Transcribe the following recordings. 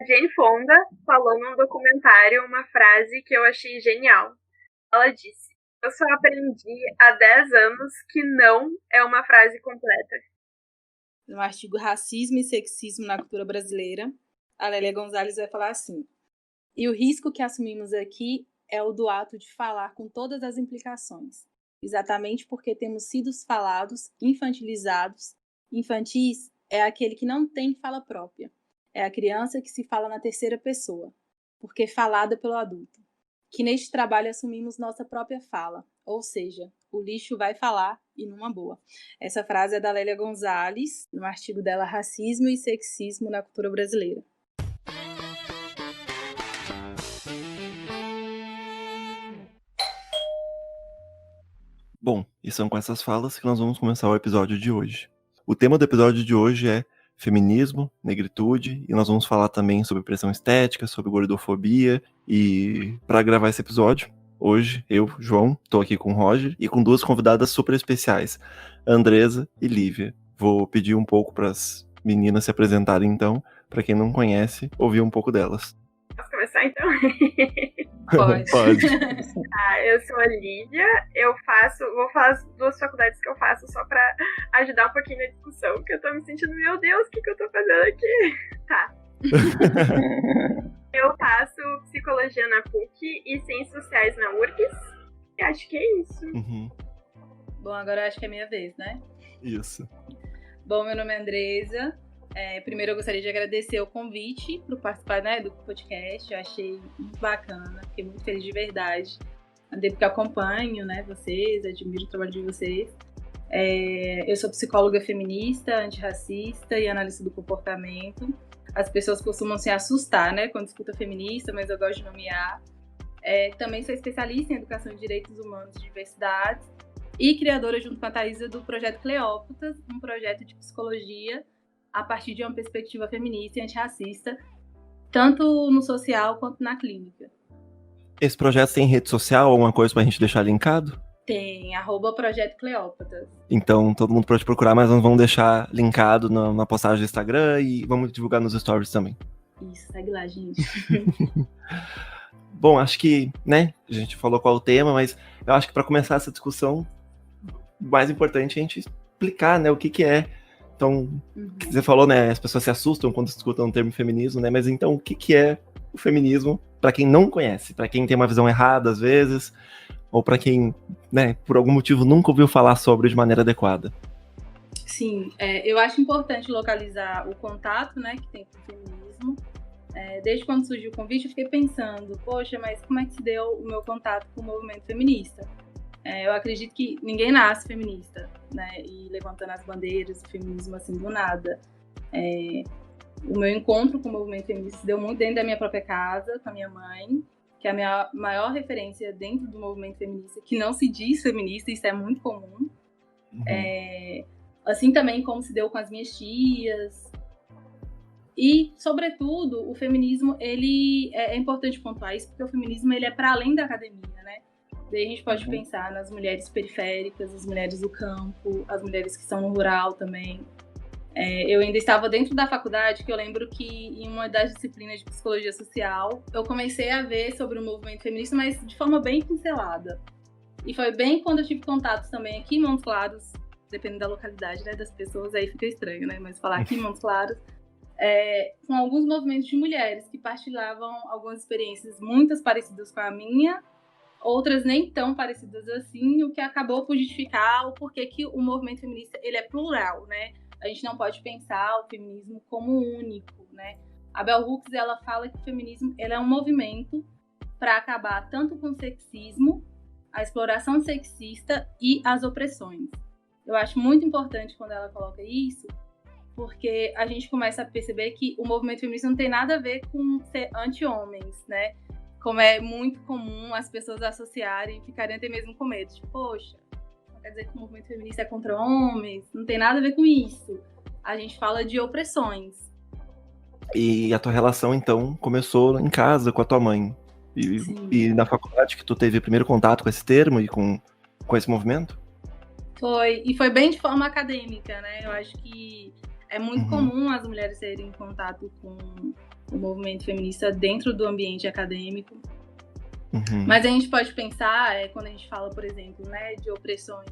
A Jane Fonda falou num documentário uma frase que eu achei genial. Ela disse: "Eu só aprendi há 10 anos que não é uma frase completa." No artigo Racismo e Sexismo na Cultura Brasileira, a Lélia Gonzalez vai falar assim: e o risco que assumimos aqui é o do ato de falar com todas as implicações, exatamente porque temos sido falados, infantilizados. Infantis é aquele que não tem fala própria, é a criança que se fala na terceira pessoa, porque falada pelo adulto. Que neste trabalho assumimos nossa própria fala, ou seja, o lixo vai falar e numa boa. Essa frase é da Lélia Gonzalez, no artigo dela Racismo e Sexismo na Cultura Brasileira. Bom, e são com essas falas que nós vamos começar o episódio de hoje. O tema do episódio de hoje é feminismo, negritude, e nós vamos falar também sobre pressão estética, sobre gordofobia. E para gravar esse episódio, hoje eu, João, estou aqui com o Roger e com duas convidadas super especiais, Andresa e Lívia. Vou pedir um pouco para as meninas se apresentarem então, para quem não conhece, ouvir um pouco delas. Posso começar então? Pode. Eu sou a Lívia, vou falar as duas faculdades que eu faço só pra ajudar um pouquinho na discussão, que eu tô me sentindo, meu Deus, o que eu tô fazendo aqui? Tá. Eu faço psicologia na PUC e ciências sociais na URGS, e acho que é isso. Uhum. Bom, agora acho que é minha vez, né? Isso. Bom, meu nome é Andresa. Primeiro eu gostaria de agradecer o convite para participar, né, do podcast. Eu achei muito bacana, fiquei muito feliz de verdade. Até porque eu acompanho, né, vocês, admiro o trabalho de vocês. Eu sou psicóloga feminista, antirracista e analista do comportamento. As pessoas costumam se assustar, né, quando escuta feminista, mas eu gosto de nomear. Também sou especialista em educação de direitos humanos e diversidades e criadora, junto com a Thaisa, do projeto Cleópatas, um projeto de psicologia a partir de uma perspectiva feminista e antirracista, tanto no social quanto na clínica. Esse projeto tem rede social, alguma coisa pra gente deixar linkado? Tem, @Projeto Cleópatas. Então, todo mundo pode procurar, mas nós vamos deixar linkado na postagem do Instagram e vamos divulgar nos stories também. Isso, segue lá, gente. Bom, acho que, né, a gente falou qual é o tema, mas eu acho que para começar essa discussão, o mais importante é a gente explicar, né, o que é. Então, Você falou, né, as pessoas se assustam quando escutam o termo feminismo, né, mas então o que é o feminismo para quem não conhece, para quem tem uma visão errada às vezes, ou para quem, né, por algum motivo nunca ouviu falar sobre de maneira adequada? Sim, eu acho importante localizar o contato, né, que tem com o feminismo. Desde quando surgiu o convite, eu fiquei pensando, poxa, mas como é que se deu o meu contato com o movimento feminista? Eu acredito que ninguém nasce feminista, né, e levantando as bandeiras do feminismo assim do nada. O meu encontro com o movimento feminista se deu muito dentro da minha própria casa, com a minha mãe, que é a minha maior referência dentro do movimento feminista, que não se diz feminista, isso é muito comum. Assim também como se deu com as minhas tias. E, sobretudo, o feminismo, ele é importante pontuar isso, porque o feminismo ele é para além da academia, né? Daí a gente pode pensar nas mulheres periféricas, as mulheres do campo, as mulheres que estão no rural também. Eu ainda estava dentro da faculdade, que eu lembro que em uma das disciplinas de psicologia social, eu comecei a ver sobre o movimento feminista, mas de forma bem pincelada. E foi bem quando eu tive contatos também aqui em Montes Claros, dependendo da localidade, né, das pessoas, aí fica estranho, né? Mas falar aqui em Montes Claros, com alguns movimentos de mulheres que partilhavam algumas experiências muitas parecidas com a minha, outras nem tão parecidas assim, o que acabou por justificar o porquê que o movimento feminista ele é plural, né? A gente não pode pensar o feminismo como único, né? A Bell Hooks, ela fala que o feminismo ele é um movimento para acabar tanto com o sexismo, a exploração sexista e as opressões. Eu acho muito importante quando ela coloca isso, porque a gente começa a perceber que o movimento feminista não tem nada a ver com ser anti-homens, né? Como é muito comum as pessoas associarem e ficarem até mesmo com medo. Tipo, poxa, não quer dizer que o movimento feminista é contra homens? Não tem nada a ver com isso. A gente fala de opressões. E a tua relação, então, começou em casa com a tua mãe. E na faculdade que tu teve o primeiro contato com esse termo e com esse movimento? Foi bem de forma acadêmica, né? Eu acho que é muito comum as mulheres terem contato com o movimento feminista dentro do ambiente acadêmico. Uhum. Mas a gente pode pensar, quando a gente fala, por exemplo, né, de opressões,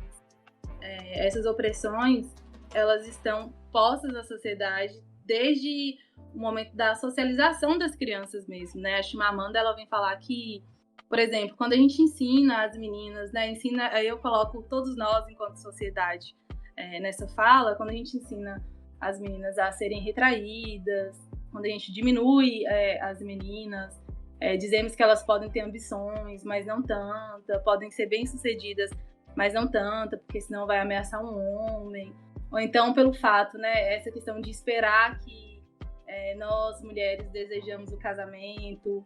essas opressões, elas estão postas na sociedade desde o momento da socialização das crianças mesmo, né? A Chimamanda, ela vem falar que, por exemplo, quando a gente ensina as meninas, né, aí eu coloco todos nós enquanto sociedade nessa fala, quando a gente ensina as meninas a serem retraídas, quando a gente diminui as meninas, dizemos que elas podem ter ambições, mas não tanta, podem ser bem-sucedidas, mas não tanta, porque senão vai ameaçar um homem. Ou então pelo fato, né, essa questão de esperar que nós, mulheres, desejamos o casamento,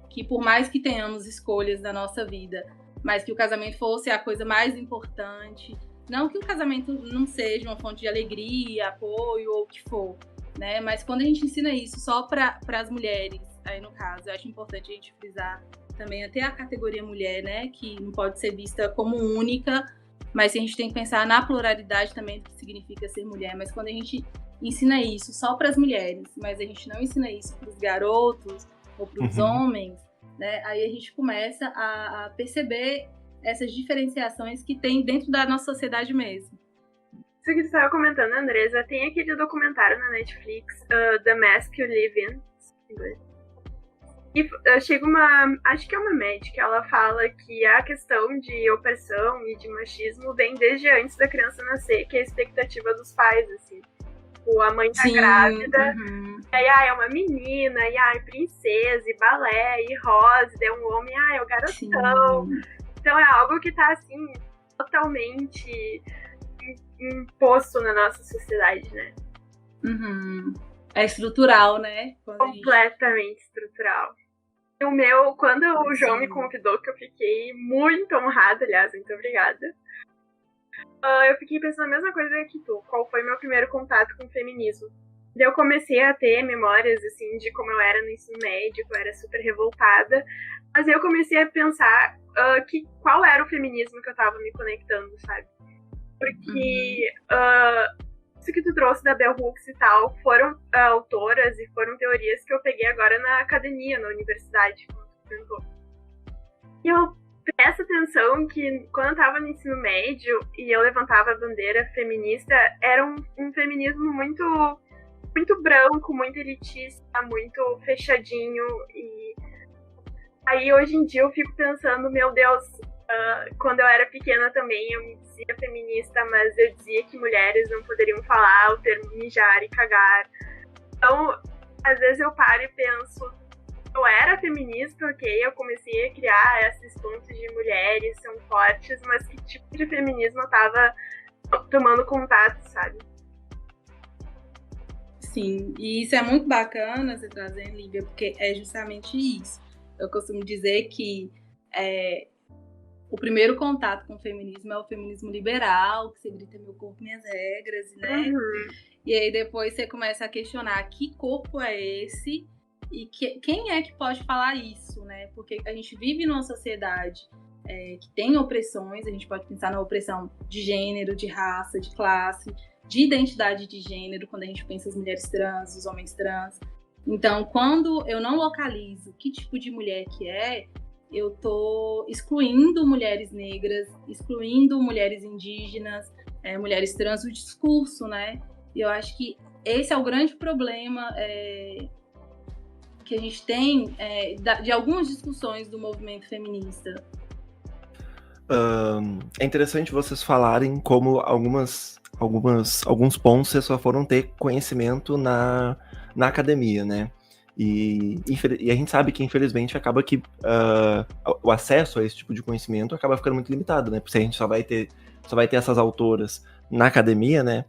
que por mais que tenhamos escolhas na nossa vida, mas que o casamento fosse a coisa mais importante. Não que o casamento não seja uma fonte de alegria, apoio ou o que for, né? Mas quando a gente ensina isso só para as mulheres, aí no caso, eu acho importante a gente frisar também até a categoria mulher, né? Que não pode ser vista como única, mas a gente tem que pensar na pluralidade também do que significa ser mulher. Mas quando a gente ensina isso só para as mulheres, mas a gente não ensina isso para os garotos ou para os homens, né? Aí a gente começa a perceber essas diferenciações que tem dentro da nossa sociedade mesmo. Isso que você estava comentando, Andresa, tem aquele documentário na Netflix, The Mask You Live In, em inglês. E chega acho que é uma médica, ela fala que a questão de opressão e de machismo vem desde antes da criança nascer, que é a expectativa dos pais, assim. Tipo, a mãe tá grávida, e aí é uma menina, e princesa, e balé, e rosa, e é um homem, é o garotão. Sim. Então é algo que tá, assim, totalmente imposto na nossa sociedade, né? É estrutural, né? Completamente estrutural. E o meu, quando o João me convidou, que eu fiquei muito honrada, aliás, muito obrigada, eu fiquei pensando a mesma coisa que tu, qual foi meu primeiro contato com o feminismo. Daí eu comecei a ter memórias, assim, de como eu era no ensino médio, que eu era super revoltada, mas aí eu comecei a pensar qual era o feminismo que eu tava me conectando, sabe? Porque isso que tu trouxe da Bell Hooks e tal foram autoras e foram teorias que eu peguei agora na academia, na universidade, como tu perguntou. E eu presto atenção que quando eu tava no ensino médio e eu levantava a bandeira feminista, era um feminismo muito, muito branco, muito elitista, muito fechadinho. E aí hoje em dia eu fico pensando, meu Deus, quando eu era pequena também eu me dizia feminista, mas eu dizia que mulheres não poderiam falar o termo mijar e cagar. Então, às vezes eu paro e penso, eu era feminista, ok, eu comecei a criar esses pontos de mulheres são fortes, mas que tipo de feminismo eu tava tomando contato, sabe? Sim, e isso é muito bacana você trazendo, Lívia, porque é justamente isso. Eu costumo dizer que o primeiro contato com o feminismo é o feminismo liberal, que você grita meu corpo, minhas regras, né? E aí depois você começa a questionar que corpo é esse e quem é que pode falar isso, né? Porque a gente vive numa sociedade que tem opressões, a gente pode pensar na opressão de gênero, de raça, de classe, de identidade de gênero, quando a gente pensa as mulheres trans, os homens trans. Então, quando eu não localizo que tipo de mulher que eu tô excluindo mulheres negras, excluindo mulheres indígenas, mulheres trans, o discurso, né? E eu acho que esse é o grande problema que a gente tem de algumas discussões do movimento feminista. É interessante vocês falarem como alguns pontos vocês só foram ter conhecimento na academia, né? E a gente sabe que, infelizmente, acaba que o acesso a esse tipo de conhecimento acaba ficando muito limitado, né? Porque a gente só vai ter essas autoras na academia, né?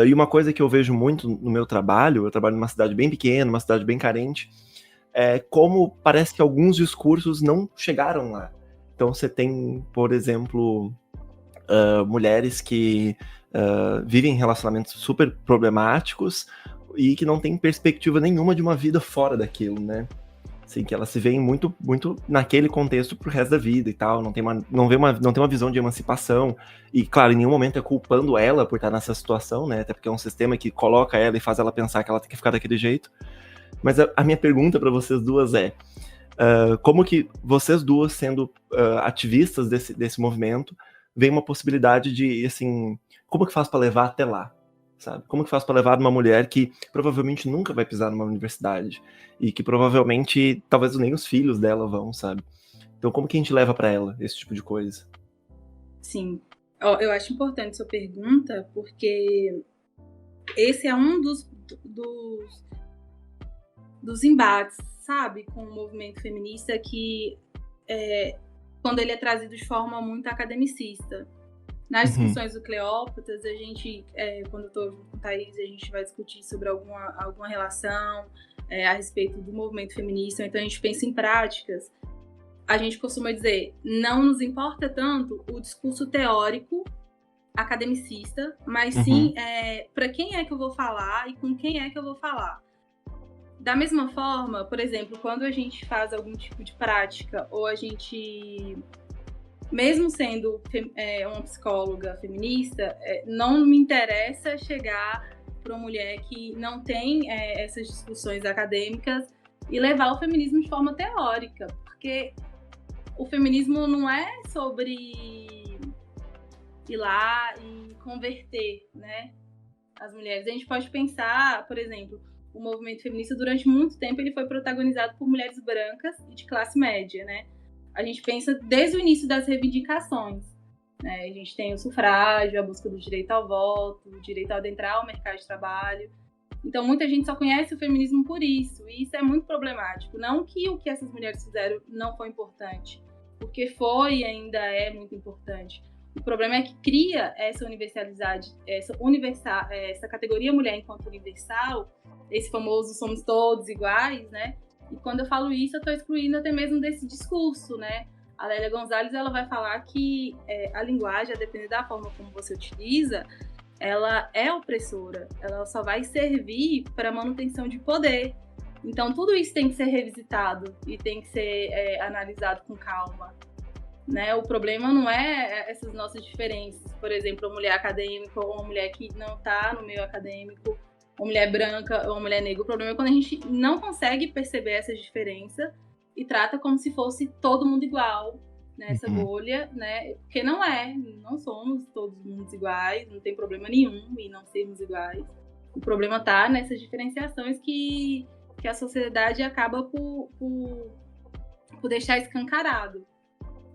E uma coisa que eu vejo muito no meu trabalho, eu trabalho numa cidade bem pequena, uma cidade bem carente, é como parece que alguns discursos não chegaram lá. Então você tem, por exemplo, mulheres que vivem relacionamentos super problemáticos e que não têm perspectiva nenhuma de uma vida fora daquilo, né? Assim, que elas se veem muito, muito naquele contexto pro resto da vida e tal, não tem uma visão de emancipação, e claro, em nenhum momento é culpando ela por estar nessa situação, né, até porque é um sistema que coloca ela e faz ela pensar que ela tem que ficar daquele jeito. Mas a minha pergunta para vocês duas é, como que vocês duas, sendo ativistas desse movimento, veem uma possibilidade de, assim, como que faz para levar até lá? Sabe? Como que faz para levar uma mulher que provavelmente nunca vai pisar numa universidade e que provavelmente talvez nem os filhos dela vão, sabe? Então como que a gente leva para ela esse tipo de coisa? Sim. Eu acho importante sua pergunta, porque esse é um dos embates, sabe, com o movimento feminista, que quando ele é trazido de forma muito academicista. Nas discussões do Cleópatas, a gente, quando eu estou junto com a Thaís, a gente vai discutir sobre alguma relação a respeito do movimento feminista, então a gente pensa em práticas. A gente costuma dizer, não nos importa tanto o discurso teórico academicista, mas sim para quem é que eu vou falar e com quem é que eu vou falar. Da mesma forma, por exemplo, quando a gente faz algum tipo de prática, ou a gente, mesmo sendo uma psicóloga feminista, não me interessa chegar para uma mulher que não tem essas discussões acadêmicas e levar o feminismo de forma teórica, porque o feminismo não é sobre ir lá e converter, né, as mulheres. A gente pode pensar, por exemplo, o movimento feminista, durante muito tempo, ele foi protagonizado por mulheres brancas e de classe média, né? A gente pensa desde o início das reivindicações, né? A gente tem o sufrágio, a busca do direito ao voto, o direito a adentrar ao mercado de trabalho. Então, muita gente só conhece o feminismo por isso, e isso é muito problemático. Não que o que essas mulheres fizeram não foi importante, porque foi e ainda é muito importante. O problema é que cria essa universalidade, essa categoria mulher enquanto universal, esse famoso somos todos iguais, né? E quando eu falo isso, eu estou excluindo até mesmo desse discurso, né? A Lélia Gonzalez, ela vai falar que a linguagem, a depender da forma como você utiliza, ela é opressora, ela só vai servir para manutenção de poder. Então, tudo isso tem que ser revisitado e tem que ser analisado com calma. Né? O problema não é essas nossas diferenças, por exemplo, uma mulher acadêmica ou uma mulher que não está no meio acadêmico, uma mulher branca ou uma mulher negra. O problema é quando a gente não consegue perceber essas diferenças e trata como se fosse todo mundo igual nessa bolha, né? Porque não somos todos mundos iguais, não tem problema nenhum em não sermos iguais. O problema está nessas diferenciações que a sociedade acaba por deixar escancarado.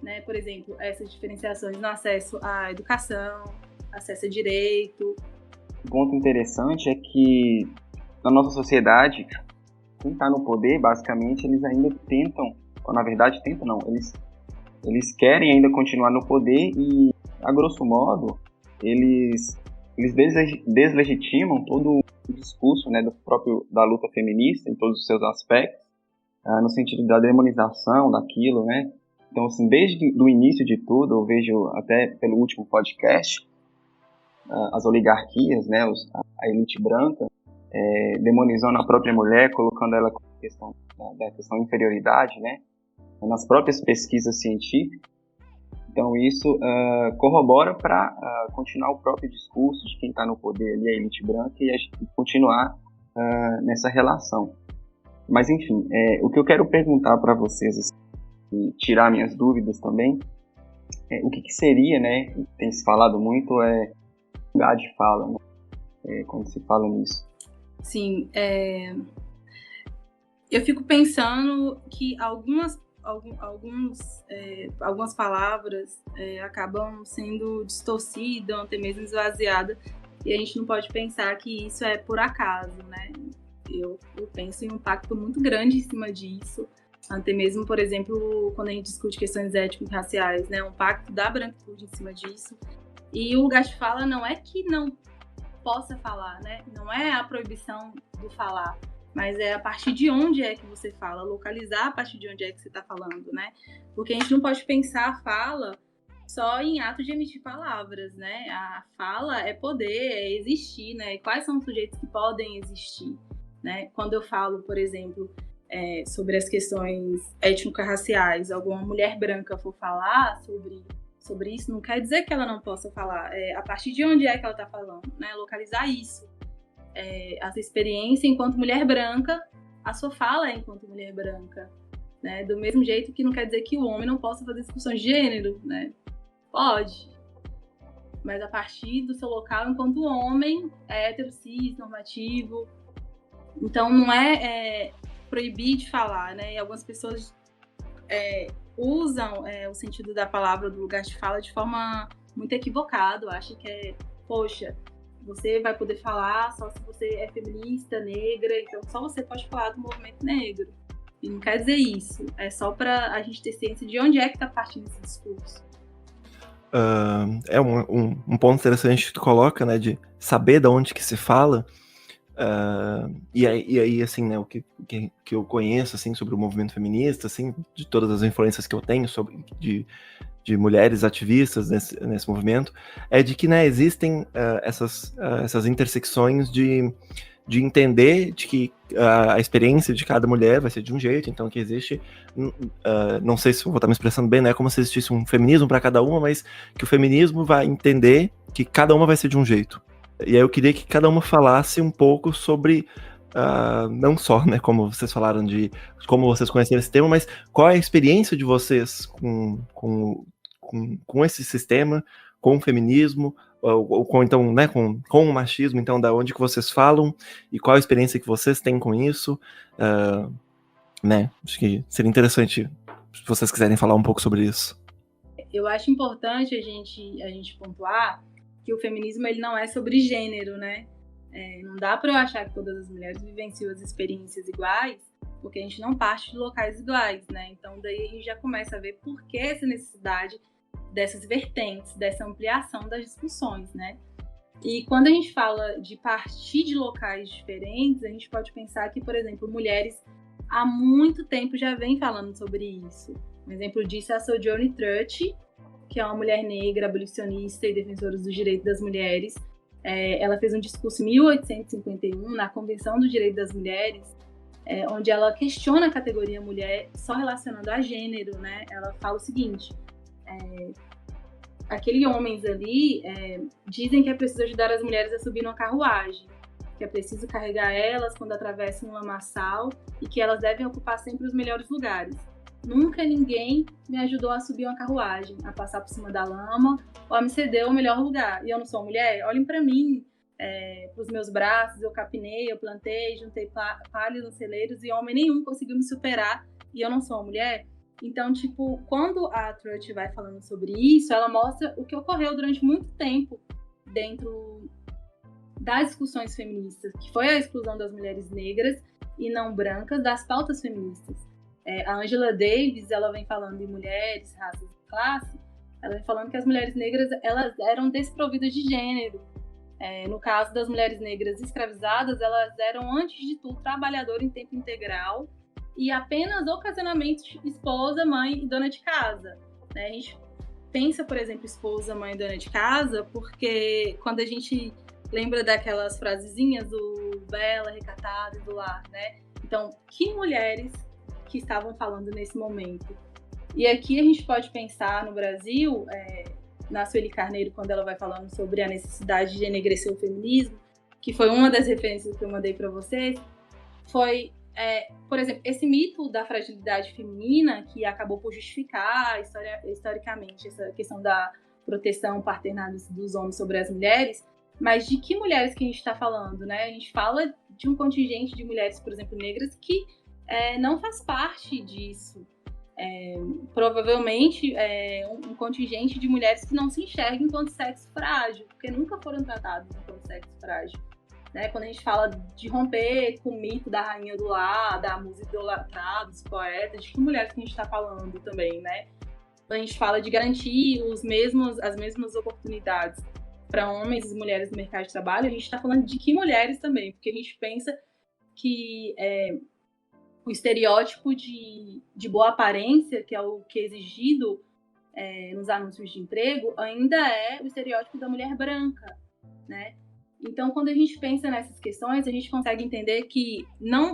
Né? Por exemplo, essas diferenciações no acesso à educação, acesso a direito. Um ponto interessante é que na nossa sociedade, quem está no poder, basicamente, eles ainda tentam, ou na verdade tentam não, eles querem ainda continuar no poder e, a grosso modo, eles deslegitimam todo o discurso, né, da luta feminista em todos os seus aspectos, no sentido da demonização daquilo, né? Então, assim, desde o início de tudo, eu vejo até pelo último podcast, as oligarquias, né, a elite branca, demonizando a própria mulher, colocando ela com a questão da questão de inferioridade, né, nas próprias pesquisas científicas. Então, isso corrobora para continuar o próprio discurso de quem está no poder ali, a elite branca, e continuar nessa relação. Mas, enfim, o que eu quero perguntar para vocês, assim, e tirar minhas dúvidas também, o que seria, né, tem se falado muito, lugar de fala, né, quando se fala nisso. Sim, eu fico pensando que algumas palavras acabam sendo distorcidas, até mesmo esvaziadas, e a gente não pode pensar que isso é por acaso, né? Eu penso em um impacto muito grande em cima disso, até mesmo, por exemplo, quando a gente discute questões étnico-raciais, né, um pacto da branquitude em cima disso. E o lugar de fala não é que não possa falar, né? Não é a proibição do falar, mas é a partir de onde é que você fala, localizar a partir de onde é que você está falando, né? Porque a gente não pode pensar a fala só em ato de emitir palavras, né? A fala é poder, é existir, né? E quais são os sujeitos que podem existir, né? Quando eu falo, por exemplo, sobre as questões étnico-raciais, alguma mulher branca for falar sobre isso, não quer dizer que ela não possa falar. A partir de onde é que ela está falando, né? Localizar isso. Essa experiência enquanto mulher branca, a sua fala é enquanto mulher branca. Né? Do mesmo jeito que não quer dizer que o homem não possa fazer discussões de gênero. Né? Pode. Mas a partir do seu local enquanto homem, hétero, cis, normativo. Então não é proibir de falar. Né? E algumas pessoas usam o sentido da palavra, do lugar de fala, de forma muito equivocada. Acham que poxa, você vai poder falar só se você é feminista, negra, então só você pode falar do movimento negro. E não quer dizer isso. É só para a gente ter ciência de onde é que está partindo esse discurso. É um ponto interessante que tu coloca, né, de saber de onde que se fala. E aí, assim, né, o que eu conheço, assim, sobre o movimento feminista, assim, de todas as influências que eu tenho sobre de mulheres ativistas nesse movimento, é de que, né, existem essas intersecções de entender de que a experiência de cada mulher vai ser de um jeito, então que existe, não sei se eu vou estar me expressando bem, não é como se existisse um feminismo para cada uma, mas que o feminismo vai entender que cada uma vai ser de um jeito. E aí eu queria que cada uma falasse um pouco sobre, não só, né, como vocês falaram de como vocês conheceram esse tema, mas qual é a experiência de vocês com esse sistema, com o feminismo, ou com, então, né, com o machismo, então, da onde que vocês falam, e qual a experiência que vocês têm com isso, né, acho que seria interessante se vocês quiserem falar um pouco sobre isso. Eu acho importante a gente pontuar que o feminismo ele não é sobre gênero, né? Não dá para eu achar que todas as mulheres vivenciam as experiências iguais, porque a gente não parte de locais iguais, né? Então daí a gente já começa a ver por que essa necessidade dessas vertentes, dessa ampliação das discussões, né? E quando a gente fala de partir de locais diferentes, a gente pode pensar que, por exemplo, mulheres há muito tempo já vêm falando sobre isso. Um exemplo disso é a Sojourner Truth, que é uma mulher negra, abolicionista e defensora dos direitos das mulheres. Ela fez um discurso em 1851, na Convenção do Direito das Mulheres, onde ela questiona a categoria mulher só relacionando a gênero, né? Ela fala o seguinte: aqueles homens ali dizem que é preciso ajudar as mulheres a subir numa carruagem, que é preciso carregar elas quando atravessam um lamaçal e que elas devem ocupar sempre os melhores lugares. Nunca ninguém me ajudou a subir uma carruagem, a passar por cima da lama ou a me ceder o melhor lugar. E eu não sou mulher? Olhem para mim, para os meus braços, eu capinei, eu plantei, juntei palha nos celeiros e homem nenhum conseguiu me superar e eu não sou uma mulher? Então, tipo, quando a Truth vai falando sobre isso, ela mostra o que ocorreu durante muito tempo dentro das discussões feministas, que foi a exclusão das mulheres negras e não brancas das pautas feministas. A Angela Davis, ela vem falando de mulheres, raças e classe, ela vem falando que as mulheres negras elas eram desprovidas de gênero. No caso das mulheres negras escravizadas, elas eram, antes de tudo, trabalhadoras em tempo integral e apenas ocasionalmente esposa, mãe e dona de casa. A gente pensa, por exemplo, esposa, mãe e dona de casa, porque quando a gente lembra daquelas frasezinhas do bela, recatada e do lar, né? Então, que mulheres que estavam falando nesse momento? E aqui a gente pode pensar no Brasil, na Sueli Carneiro, quando ela vai falando sobre a necessidade de enegrecer o feminismo, que foi uma das referências que eu mandei para vocês, foi, por exemplo, esse mito da fragilidade feminina que acabou por justificar historicamente essa questão da proteção paternal dos homens sobre as mulheres. Mas de que mulheres que a gente está falando, né? A gente fala de um contingente de mulheres, por exemplo, negras, que não faz parte disso. Provavelmente um contingente de mulheres que não se enxergam enquanto sexo frágil, porque nunca foram tratadas enquanto sexo frágil. Né? Quando a gente fala de romper com o mito da rainha do lar, da musa idolatrada, dos poetas, de que mulheres que a gente está falando também, né? Quando a gente fala de garantir as mesmas oportunidades para homens e mulheres no mercado de trabalho, a gente está falando de que mulheres também, porque a gente pensa que o estereótipo de boa aparência, que é o que é exigido nos anúncios de emprego, ainda é o estereótipo da mulher branca, né? Então, quando a gente pensa nessas questões, a gente consegue entender que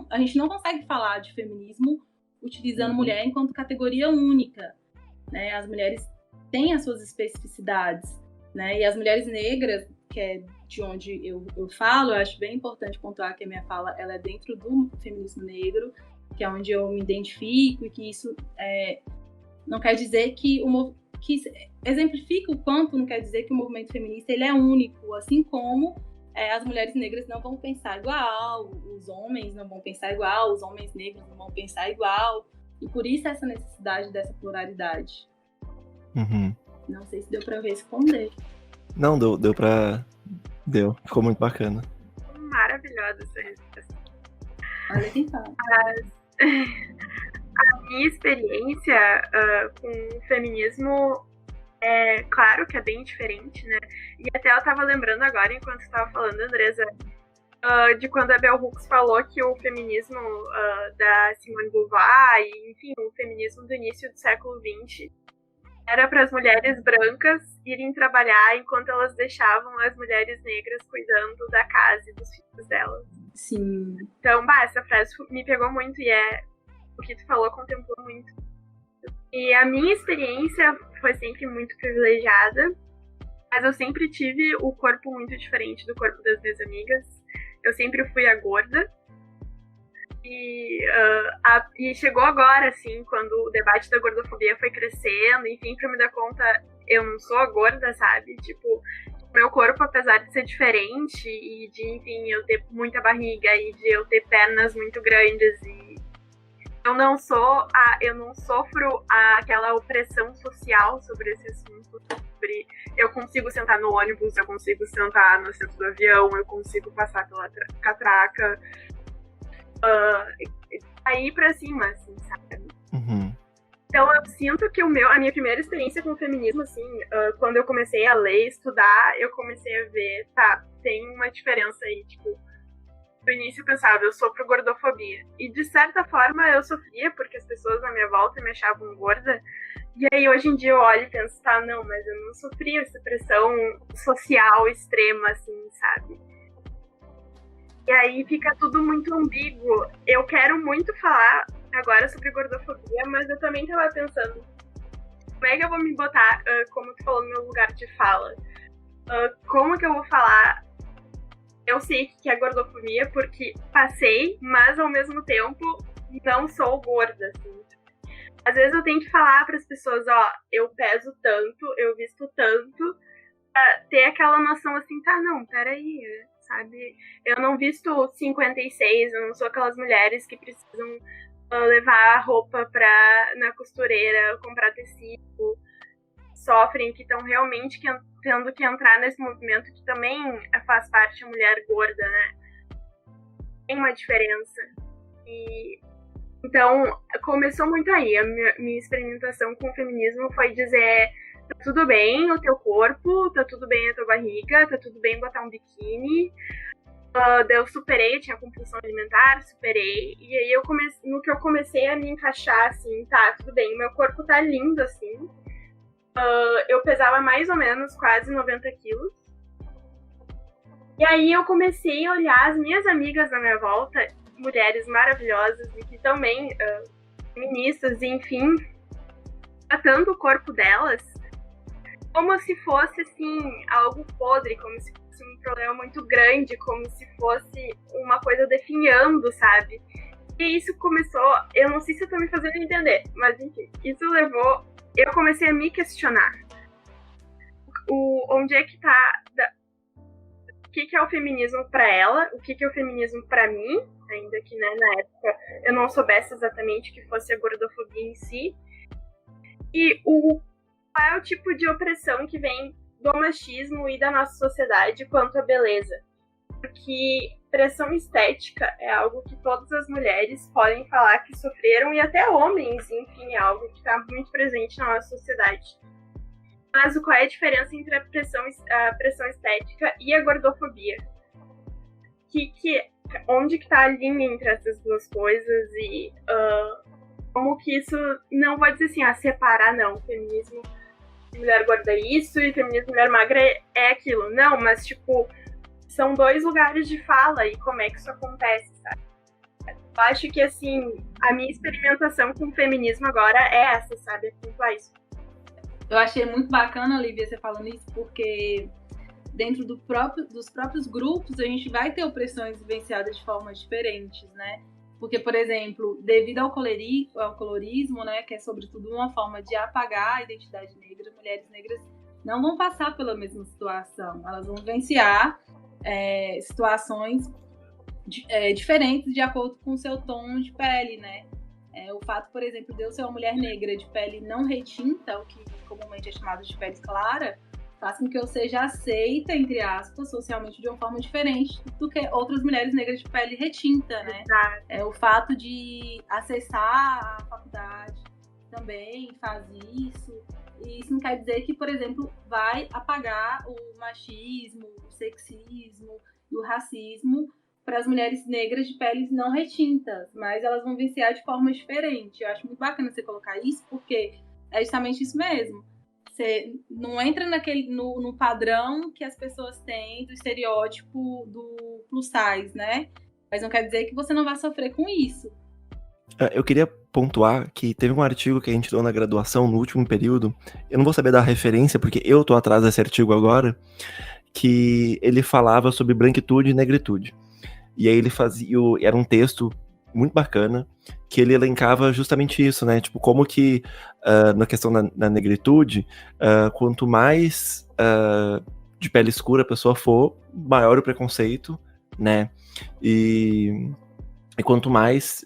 a gente não consegue falar de feminismo utilizando mulher enquanto categoria única, né? As mulheres têm as suas especificidades, né? E as mulheres negras, que é de onde eu falo, eu acho bem importante pontuar que a minha fala ela é dentro do feminismo negro, que é onde eu me identifico, e que isso não quer dizer que exemplifica o quanto não quer dizer que o movimento feminista ele é único, assim como as mulheres negras não vão pensar igual, os homens não vão pensar igual, os homens negros não vão pensar igual, e por isso essa necessidade dessa pluralidade. Não sei se deu pra responder. Não, deu pra... Deu, ficou muito bacana. Maravilhosa essa resposta. Olha quem fala. A minha experiência com o feminismo é claro que é bem diferente, né? E até eu tava lembrando agora, enquanto você tava falando, Andresa, de quando a Bell Hooks falou que o feminismo da Simone de Beauvoir e, enfim, o feminismo do início do século XX era para as mulheres brancas irem trabalhar enquanto elas deixavam as mulheres negras cuidando da casa e dos filhos delas. Sim. Então, essa frase me pegou muito e o que tu falou contemplou muito. E a minha experiência foi sempre muito privilegiada, mas eu sempre tive o corpo muito diferente do corpo das minhas amigas. Eu sempre fui a gorda. E chegou agora, assim, quando o debate da gordofobia foi crescendo, enfim, pra me dar conta, eu não sou a gorda, sabe? Tipo, meu corpo, apesar de ser diferente e de, enfim, eu ter muita barriga e de eu ter pernas muito grandes e eu não sofro aquela opressão social sobre esse assunto. Eu consigo sentar no ônibus, eu consigo sentar no centro do avião, eu consigo passar pela catraca, aí pra cima, assim, sabe? Então eu sinto que a minha primeira experiência com o feminismo, assim, quando eu comecei a ler, estudar, eu comecei a ver, tem uma diferença aí, tipo, no início eu pensava, eu sofro gordofobia. E de certa forma eu sofria, porque as pessoas na minha volta me achavam gorda. E aí hoje em dia eu olho e penso, não, mas eu não sofri essa pressão social extrema, assim, sabe? E aí fica tudo muito ambíguo. Eu quero muito falar agora sobre gordofobia, mas eu também tava pensando, como é que eu vou me botar, como tu falou, no meu lugar de fala? Como que eu vou falar? Eu sei que é gordofobia porque passei, mas ao mesmo tempo não sou gorda, assim. Às vezes eu tenho que falar para as pessoas, eu peso tanto, eu visto tanto, pra ter aquela noção assim, não, peraí, sabe? Eu não visto 56, eu não sou aquelas mulheres que precisam levar roupa na costureira, comprar tecido, sofrem, que estão realmente tendo que entrar nesse movimento que também faz parte da mulher gorda, né? Tem uma diferença. Então, começou muito aí. A minha experimentação com o feminismo foi dizer, tá tudo bem o teu corpo, tá tudo bem a tua barriga, tá tudo bem botar um biquíni. Daí eu superei, eu tinha compulsão alimentar, superei. E aí no que eu comecei a me encaixar, assim, tudo bem, o meu corpo tá lindo, assim. Eu pesava mais ou menos quase 90 quilos. E aí eu comecei a olhar as minhas amigas na minha volta, mulheres maravilhosas e que também, feministas, e enfim, tratando o corpo delas como se fosse, assim, algo podre, como se fosse um problema muito grande, como se fosse uma coisa definhando, sabe? E isso começou, eu não sei se eu tô me fazendo entender, mas enfim, isso levou, eu comecei a me questionar. Onde é que tá, o que é o feminismo pra ela, o que é o feminismo pra mim, ainda que, né, na época eu não soubesse exatamente o que fosse a gordofobia em si, e qual é o tipo de opressão que vem do machismo e da nossa sociedade quanto à beleza. Porque pressão estética é algo que todas as mulheres podem falar que sofreram, e até homens, enfim, é algo que está muito presente na nossa sociedade. Mas qual é a diferença entre a pressão estética e a gordofobia? Onde que está a linha entre essas duas coisas e como que isso, não vou dizer assim, separar, não, feminismo mulher gorda é isso e feminismo mulher magra é aquilo. Não, mas tipo, são dois lugares de fala e como é que isso acontece, sabe? Eu acho que, assim, a minha experimentação com o feminismo agora é essa, sabe? É pontuar isso. Eu achei muito bacana, Olivia, você falando isso, porque dentro dos próprios grupos a gente vai ter opressões vivenciadas de formas diferentes, né? Porque, por exemplo, devido ao colorismo, né, que é sobretudo uma forma de apagar a identidade negra, mulheres negras não vão passar pela mesma situação. Elas vão vivenciar situações diferentes de acordo com o seu tom de pele, né? O fato, por exemplo, de eu ser uma mulher negra de pele não retinta, o que comumente é chamado de pele clara, faz com que eu seja aceita, entre aspas, socialmente de uma forma diferente do que outras mulheres negras de pele retinta, né? O fato de acessar a faculdade também faz isso. E isso não quer dizer que, por exemplo, vai apagar o machismo, o sexismo e o racismo para as mulheres negras de peles não retintas, mas elas vão vivenciar de forma diferente. Eu acho muito bacana você colocar isso, porque é justamente isso mesmo. Você não entra no padrão que as pessoas têm do estereótipo do plus size, né? Mas não quer dizer que você não vai sofrer com isso. Eu queria pontuar que teve um artigo que a gente deu na graduação, no último período, eu não vou saber dar referência, porque eu tô atrás desse artigo agora, que ele falava sobre branquitude e negritude. E aí ele era um texto muito bacana, que ele elencava justamente isso, né? Tipo, como que, na questão da negritude, quanto mais de pele escura a pessoa for, maior o preconceito, né? E quanto mais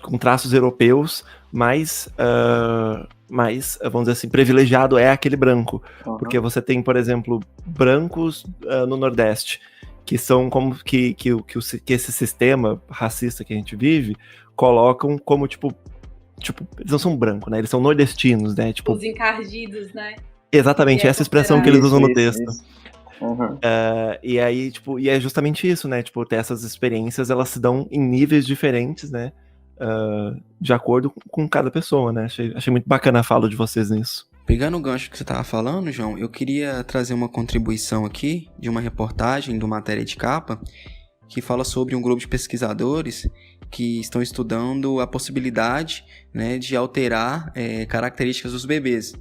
com traços europeus, mais, vamos dizer assim, privilegiado é aquele branco. Uhum. Porque você tem, por exemplo, brancos no Nordeste, que são como que esse sistema racista que a gente vive colocam como, tipo, eles não são brancos, né? Eles são nordestinos, né? Tipo, os encardidos, né? Exatamente, essa expressão que eles usam no texto. Isso. Uhum. E aí, tipo, e é justamente isso, né? Tipo, ter essas experiências, elas se dão em níveis diferentes, né? De acordo com cada pessoa, né? Achei muito bacana a fala de vocês nisso. Pegando o gancho que você estava falando, João, eu queria trazer uma contribuição aqui de uma reportagem do Matéria de Capa que fala sobre um grupo de pesquisadores que estão estudando a possibilidade, né, de alterar características dos bebês.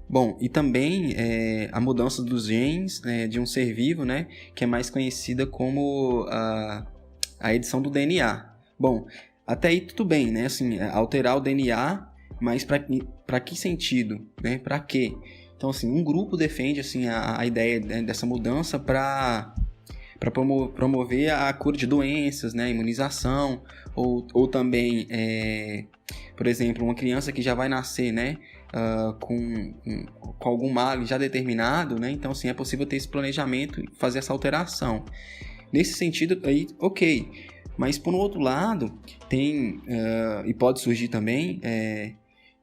Bom, e também a mudança dos genes de um ser vivo, né, que é mais conhecida como a edição do DNA. Bom, até aí tudo bem, né, assim, alterar o DNA, mas para que sentido, né, para quê? Então, assim, um grupo defende, assim, a ideia dessa mudança para promover a cura de doenças, né, imunização, ou também, por exemplo, uma criança que já vai nascer, né, com algum mal já determinado, né, então, assim, é possível ter esse planejamento e fazer essa alteração. Nesse sentido, aí, ok. Mas, por outro lado, tem, e pode surgir também,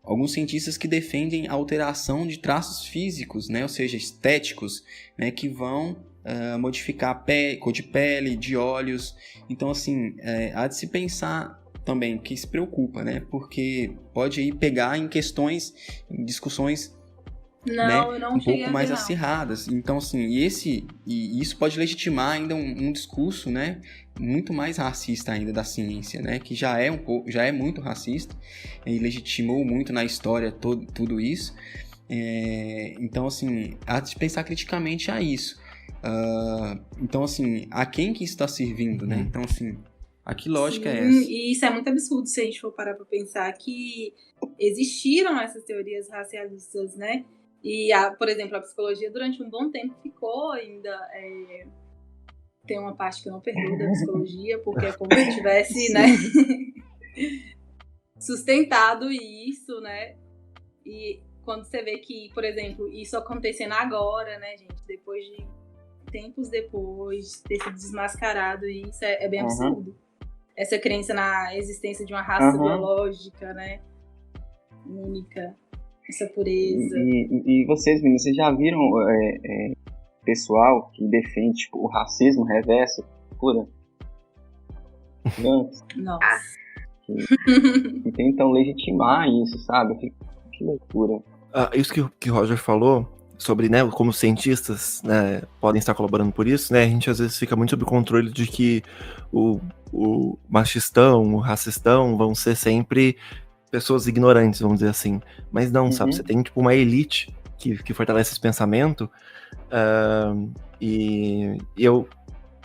alguns cientistas que defendem a alteração de traços físicos, né, ou seja, estéticos, né, que vão modificar cor de pele, de olhos. Então, assim, há de se pensar também, que se preocupa, né, porque pode aí pegar em questões, em discussões um pouco mais acirradas. Então, assim, e isso pode legitimar ainda um discurso, né, muito mais racista ainda da ciência, né, que já é muito racista e legitimou muito na história tudo isso. Então, assim, há de pensar criticamente a isso. Então, assim, a quem que isso está servindo, né? Então, assim, a que lógica é essa? E isso é muito absurdo se a gente for parar para pensar que existiram essas teorias racialistas, né? E, por exemplo, a psicologia durante um bom tempo ficou ainda... Tem uma parte que eu não perdoo da psicologia, porque é como se tivesse, né, sustentado isso, né? E quando você vê que, por exemplo, isso acontecendo agora, né, gente, depois de tempos depois de ter sido desmascarado, e isso é bem absurdo. Essa crença na existência de uma raça biológica, né, única, essa pureza. E vocês, meninos, vocês já viram pessoal que defende, tipo, o racismo reverso, pura? Nossa. Que tentam legitimar isso, sabe? Que loucura. Isso que o Roger falou sobre, né, como os cientistas, né, podem estar colaborando por isso, né, a gente às vezes fica muito sob o controle de que o machistão, o racistão vão ser sempre pessoas ignorantes, vamos dizer assim. Mas não, sabe, você tem tipo uma elite que fortalece esse pensamento, e eu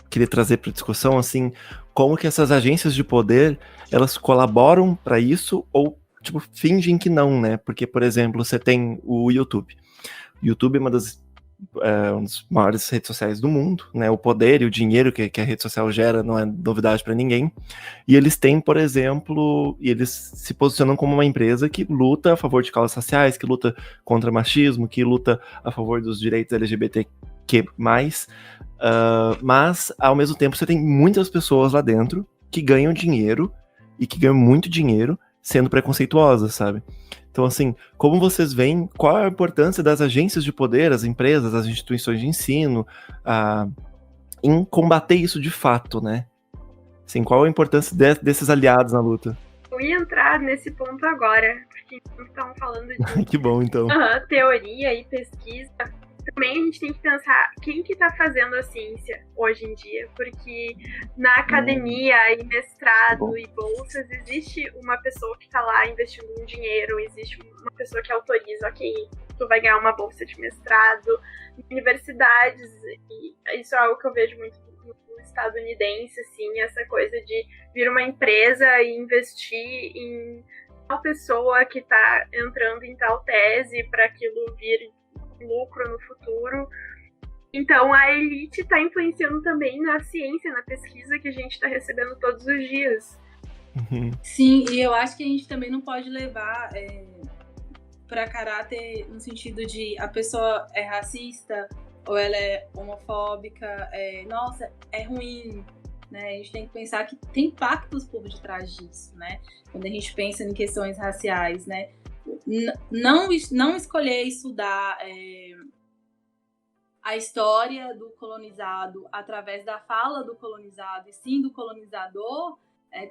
queria trazer para discussão, assim, como que essas agências de poder, elas colaboram para isso ou, tipo, fingem que não, né? Porque, por exemplo, você tem o YouTube. O YouTube é uma das maiores redes sociais do mundo, né? O poder e o dinheiro que a rede social gera não é novidade para ninguém. E eles têm, por exemplo, e eles se posicionam como uma empresa que luta a favor de causas raciais, que luta contra machismo, que luta a favor dos direitos LGBTQ+. Mas, ao mesmo tempo, você tem muitas pessoas lá dentro que ganham dinheiro, e que ganham muito dinheiro, sendo preconceituosas, sabe? Então, assim, como vocês veem, qual a importância das agências de poder, as empresas, as instituições de ensino, em combater isso de fato, né? Assim, qual a importância desses aliados na luta? Eu ia entrar nesse ponto agora, porque estavam falando de que bom, então. Teoria e pesquisa. Também a gente tem que pensar quem que tá fazendo a ciência hoje em dia, porque na academia e mestrado e bolsas existe uma pessoa que tá lá investindo um dinheiro, existe uma pessoa que autoriza, ok, tu vai ganhar uma bolsa de mestrado. Universidades, e isso é algo que eu vejo muito no estadunidense, assim, essa coisa de vir uma empresa e investir em tal pessoa que tá entrando em tal tese para aquilo vir lucro no futuro. Então a elite está influenciando também na ciência, na pesquisa que a gente está recebendo todos os dias. Sim, e eu acho que a gente também não pode levar para caráter no sentido de a pessoa é racista ou ela é homofóbica, nossa, é ruim, né? A gente tem que pensar que tem pactos por detrás disso, né? Quando a gente pensa em questões raciais, né? Não escolher estudar a história do colonizado através da fala do colonizado e sim do colonizador,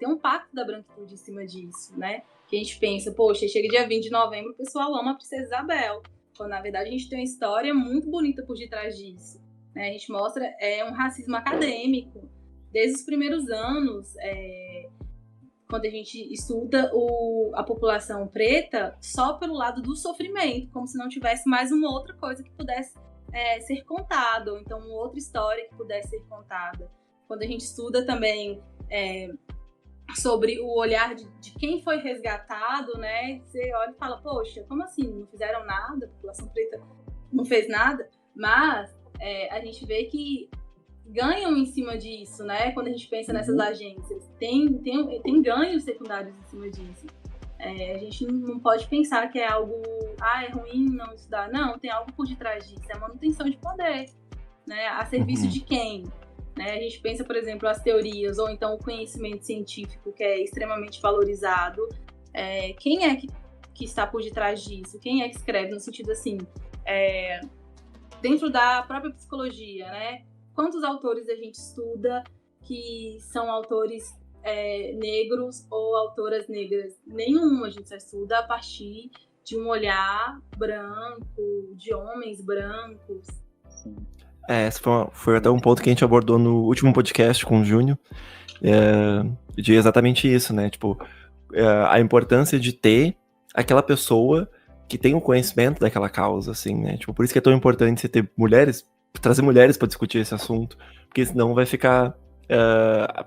tem um pacto da branquitude em cima disso, né? Que a gente pensa, poxa, chega dia 20 de novembro, o pessoal ama a Princesa Isabel, quando na verdade a gente tem uma história muito bonita por detrás disso, né? A gente mostra um racismo acadêmico desde os primeiros anos, quando a gente estuda a população preta só pelo lado do sofrimento, como se não tivesse mais uma outra coisa que pudesse ser contada, ou então uma outra história que pudesse ser contada. Quando a gente estuda também sobre o olhar de quem foi resgatado, né? Você olha e fala, poxa, como assim? Não fizeram nada? A população preta não fez nada? Mas a gente vê que ganham em cima disso, né? Quando a gente pensa nessas agências, tem ganhos secundários em cima disso. A gente não pode pensar que é algo, é ruim não estudar. Não, tem algo por detrás disso. É manutenção de poder, né? A serviço de quem? Né? A gente pensa, por exemplo, as teorias ou então o conhecimento científico que é extremamente valorizado. Quem é que está por detrás disso? Quem é que escreve no sentido assim, dentro da própria psicologia, né? Quantos autores a gente estuda que são autores negros ou autoras negras? Nenhum, a gente só estuda a partir de um olhar branco, de homens brancos. Sim. Esse foi até um ponto que a gente abordou no último podcast com o Júnior, de exatamente isso, né? Tipo, a importância de ter aquela pessoa que tem o conhecimento daquela causa, assim, né? Tipo, por isso que é tão importante você ter mulheres, trazer mulheres para discutir esse assunto, porque senão vai ficar...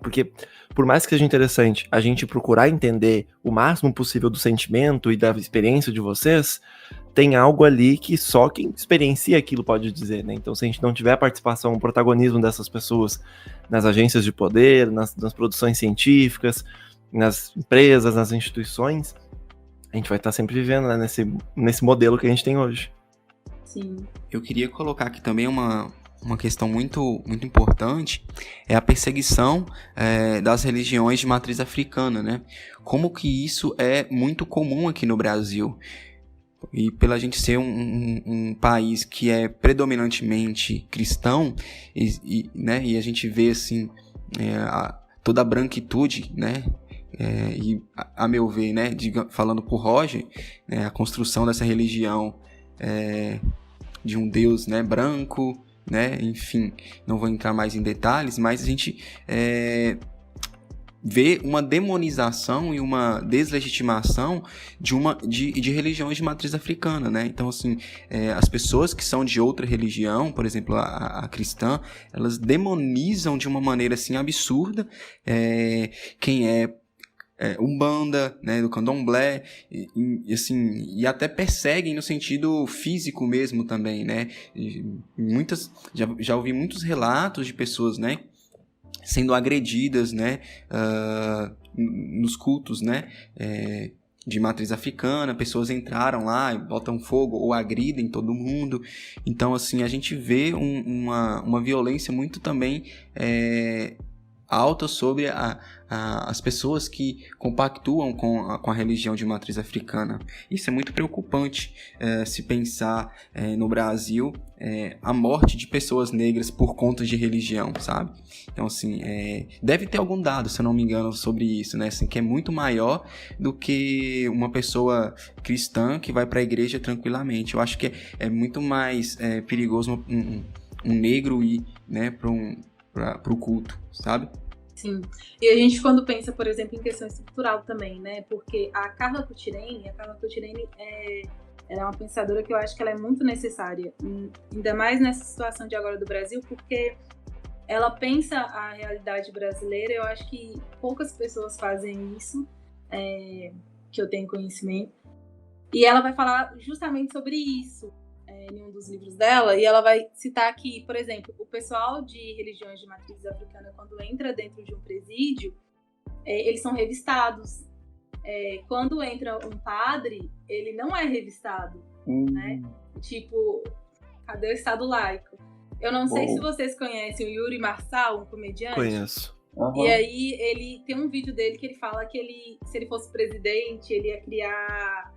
porque por mais que seja interessante a gente procurar entender o máximo possível do sentimento e da experiência de vocês, tem algo ali que só quem experiencia aquilo pode dizer, né? Então, se a gente não tiver a participação, o protagonismo dessas pessoas nas agências de poder, nas produções científicas, nas empresas, nas instituições, a gente vai estar sempre vivendo, né, nesse modelo que a gente tem hoje. Sim. Eu queria colocar aqui também uma questão muito, muito importante, é a perseguição das religiões de matriz africana, né? Como que isso é muito comum aqui no Brasil. E pela gente ser um país que é predominantemente cristão, né, e a gente vê assim, toda a branquitude, né, e a meu ver, né, falando por Roger, né, a construção dessa religião de um Deus, né, branco, né, enfim, não vou entrar mais em detalhes, mas a gente vê uma demonização e uma deslegitimação de religiões de matriz africana, né? Então, assim, as pessoas que são de outra religião, por exemplo, a cristã, elas demonizam de uma maneira, assim, absurda quem é Umbanda, né, do Candomblé, e até perseguem no sentido físico mesmo também, né? Já ouvi muitos relatos de pessoas, né, sendo agredidas, né, nos cultos, né, de matriz africana, pessoas entraram lá e botam fogo ou agridem todo mundo. Então, assim, a gente vê uma violência muito também alta sobre as pessoas que compactuam com a religião de matriz africana. Isso é muito preocupante se pensar no Brasil a morte de pessoas negras por conta de religião, sabe? Então, assim, deve ter algum dado, se eu não me engano, sobre isso, né? Assim, que é muito maior do que uma pessoa cristã que vai para a igreja tranquilamente. Eu acho que é muito mais perigoso um negro ir, né, para o culto, sabe? Sim. E a gente, quando pensa, por exemplo, em questão estrutural também, né? Porque a Carla Cutirene ela é uma pensadora que eu acho que ela é muito necessária, ainda mais nessa situação de agora do Brasil, porque ela pensa a realidade brasileira. Eu acho que poucas pessoas fazem isso, que eu tenho conhecimento. E ela vai falar justamente sobre isso em um dos livros dela, e ela vai citar que, por exemplo, o pessoal de religiões de matriz africana, quando entra dentro de um presídio, eles são revistados. Quando entra um padre, ele não é revistado, né? Tipo, cadê o Estado laico? Eu não sei se vocês conhecem o Yuri Marçal, um comediante. Conheço. Uhum. E aí ele tem um vídeo dele que ele fala que se ele fosse presidente, ele ia criar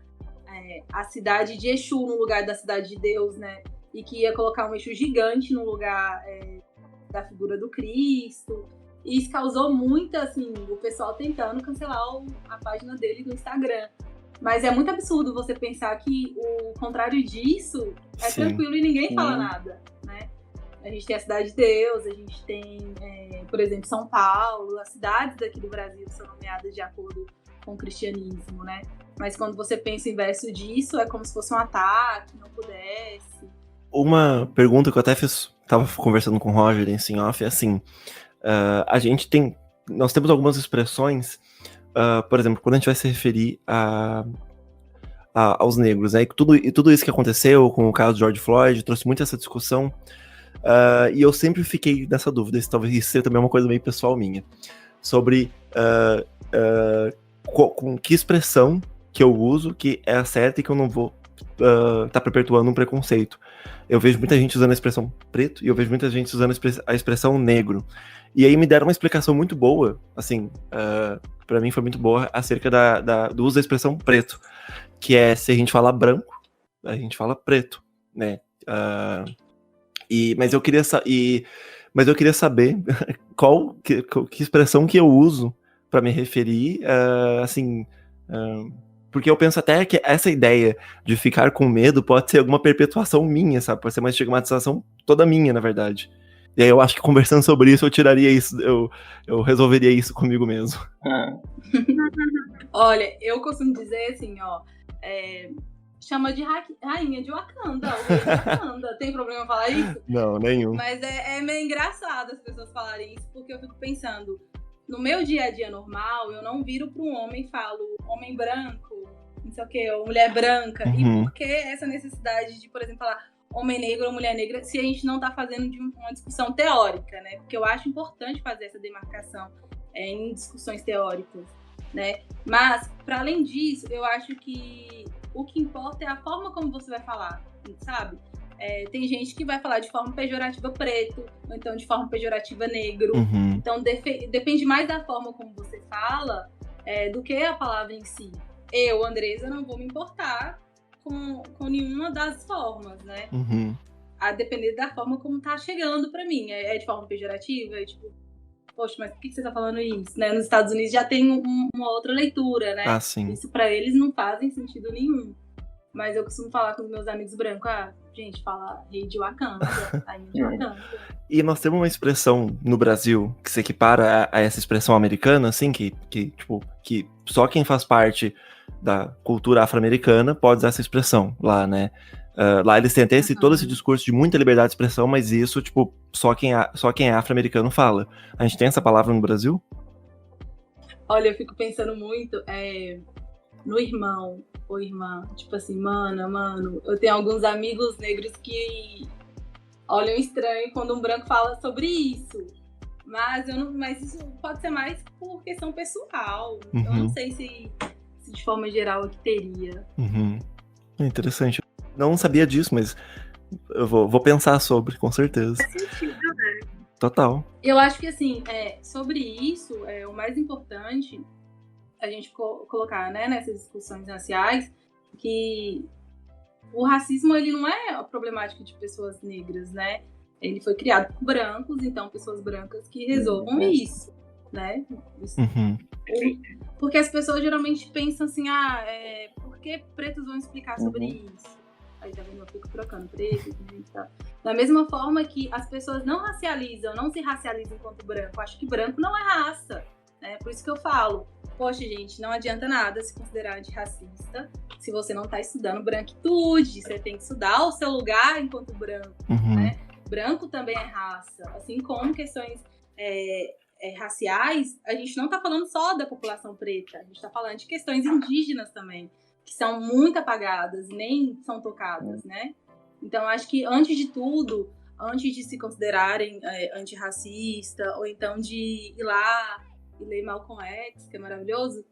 a cidade de Exu no lugar da cidade de Deus, né? E que ia colocar um Exu gigante no lugar da figura do Cristo. E isso causou muito, assim, o pessoal tentando cancelar a página dele do Instagram. Mas é muito absurdo você pensar que o contrário disso é Sim. tranquilo e ninguém fala nada, né? A gente tem a Cidade de Deus, a gente tem, por exemplo, São Paulo, as cidades daqui do Brasil são nomeadas de acordo com o cristianismo, né? Mas quando você pensa em verso disso, é como se fosse um ataque, não pudesse. Uma pergunta que eu até estava conversando com o Roger em off, é assim, nós temos algumas expressões, por exemplo, quando a gente vai se referir aos negros, né? E tudo isso que aconteceu com o caso de George Floyd trouxe muito essa discussão, e eu sempre fiquei nessa dúvida, talvez isso seja também uma coisa meio pessoal minha, sobre com que expressão que eu uso que é a certa e que eu não vou tá perpetuando um preconceito. Eu vejo muita gente usando a expressão preto e eu vejo muita gente usando a expressão negro. E aí me deram uma explicação muito boa, assim, pra mim foi muito boa, acerca do uso da expressão preto, que é, se a gente fala branco, a gente fala preto, né? Mas eu queria saber que expressão que eu uso pra me referir, assim... porque eu penso até que essa ideia de ficar com medo pode ser alguma perpetuação minha, sabe? Pode ser uma estigmatização toda minha, na verdade. E aí eu acho que conversando sobre isso, eu tiraria isso, eu resolveria isso comigo mesmo. Olha, eu costumo dizer assim, chama de rainha de Wakanda, o rei de Wakanda. Tem problema falar isso? Não, nenhum. Mas é meio engraçado as pessoas falarem isso, porque eu fico pensando... No meu dia a dia normal, eu não viro para um homem e falo homem branco, não sei o quê, ou mulher branca. Uhum. E por que essa necessidade de, por exemplo, falar homem negro ou mulher negra, se a gente não está fazendo de uma discussão teórica, né? Porque eu acho importante fazer essa demarcação em discussões teóricas, né? Mas, para além disso, eu acho que o que importa é a forma como você vai falar, sabe? Tem gente que vai falar de forma pejorativa preto, ou então de forma pejorativa negro. Uhum. Então depende mais da forma como você fala do que a palavra em si. Eu, Andresa, não vou me importar com nenhuma das formas, né? Uhum. A depender da forma como tá chegando pra mim. É de forma pejorativa? É tipo, poxa, mas por que você tá falando isso? Né? Nos Estados Unidos já tem uma outra leitura, né? Ah, sim. Isso pra eles não faz sentido nenhum. Mas eu costumo falar com os meus amigos brancos, gente, fala rei de Wakanda, rainha de Wakanda. E nós temos uma expressão no Brasil que se equipara a essa expressão americana, assim, que só quem faz parte da cultura afro-americana pode usar essa expressão lá, né? Lá eles têm até todo esse discurso de muita liberdade de expressão, mas isso, tipo, só quem é afro-americano fala. A gente tem essa palavra no Brasil? Olha, eu fico pensando muito no irmão ou irmã. Tipo assim, mano, eu tenho alguns amigos negros que olham estranho quando um branco fala sobre isso. Mas isso pode ser mais por questão pessoal. Uhum. Eu não sei se de forma geral aqui teria. Uhum. É interessante. Não sabia disso, mas eu vou pensar sobre, com certeza. Faz sentido, né? Total. Eu acho que, assim, sobre isso, o mais importante a gente colocar, né, nessas discussões raciais, que o racismo, ele não é a problemática de pessoas negras, né? Ele foi criado por brancos, então pessoas brancas que resolvam isso, né? Uhum. Porque as pessoas geralmente pensam assim, por que pretos vão explicar sobre isso? Aí tá vendo, eu fico trocando preto, tá? Da mesma forma que as pessoas não se racializam enquanto branco. Acho que branco não é raça, né? Por isso que eu falo, poxa, gente, não adianta nada se considerar antirracista se você não tá estudando branquitude. Você tem que estudar o seu lugar enquanto branco, né? Branco também é raça. Assim como questões raciais, a gente não tá falando só da população preta, a gente tá falando de questões indígenas também, que são muito apagadas e nem são tocadas, né? Então, acho que, antes de tudo, antes de se considerarem antirracista, ou então de ir lá e ler Malcolm X, que é maravilhoso,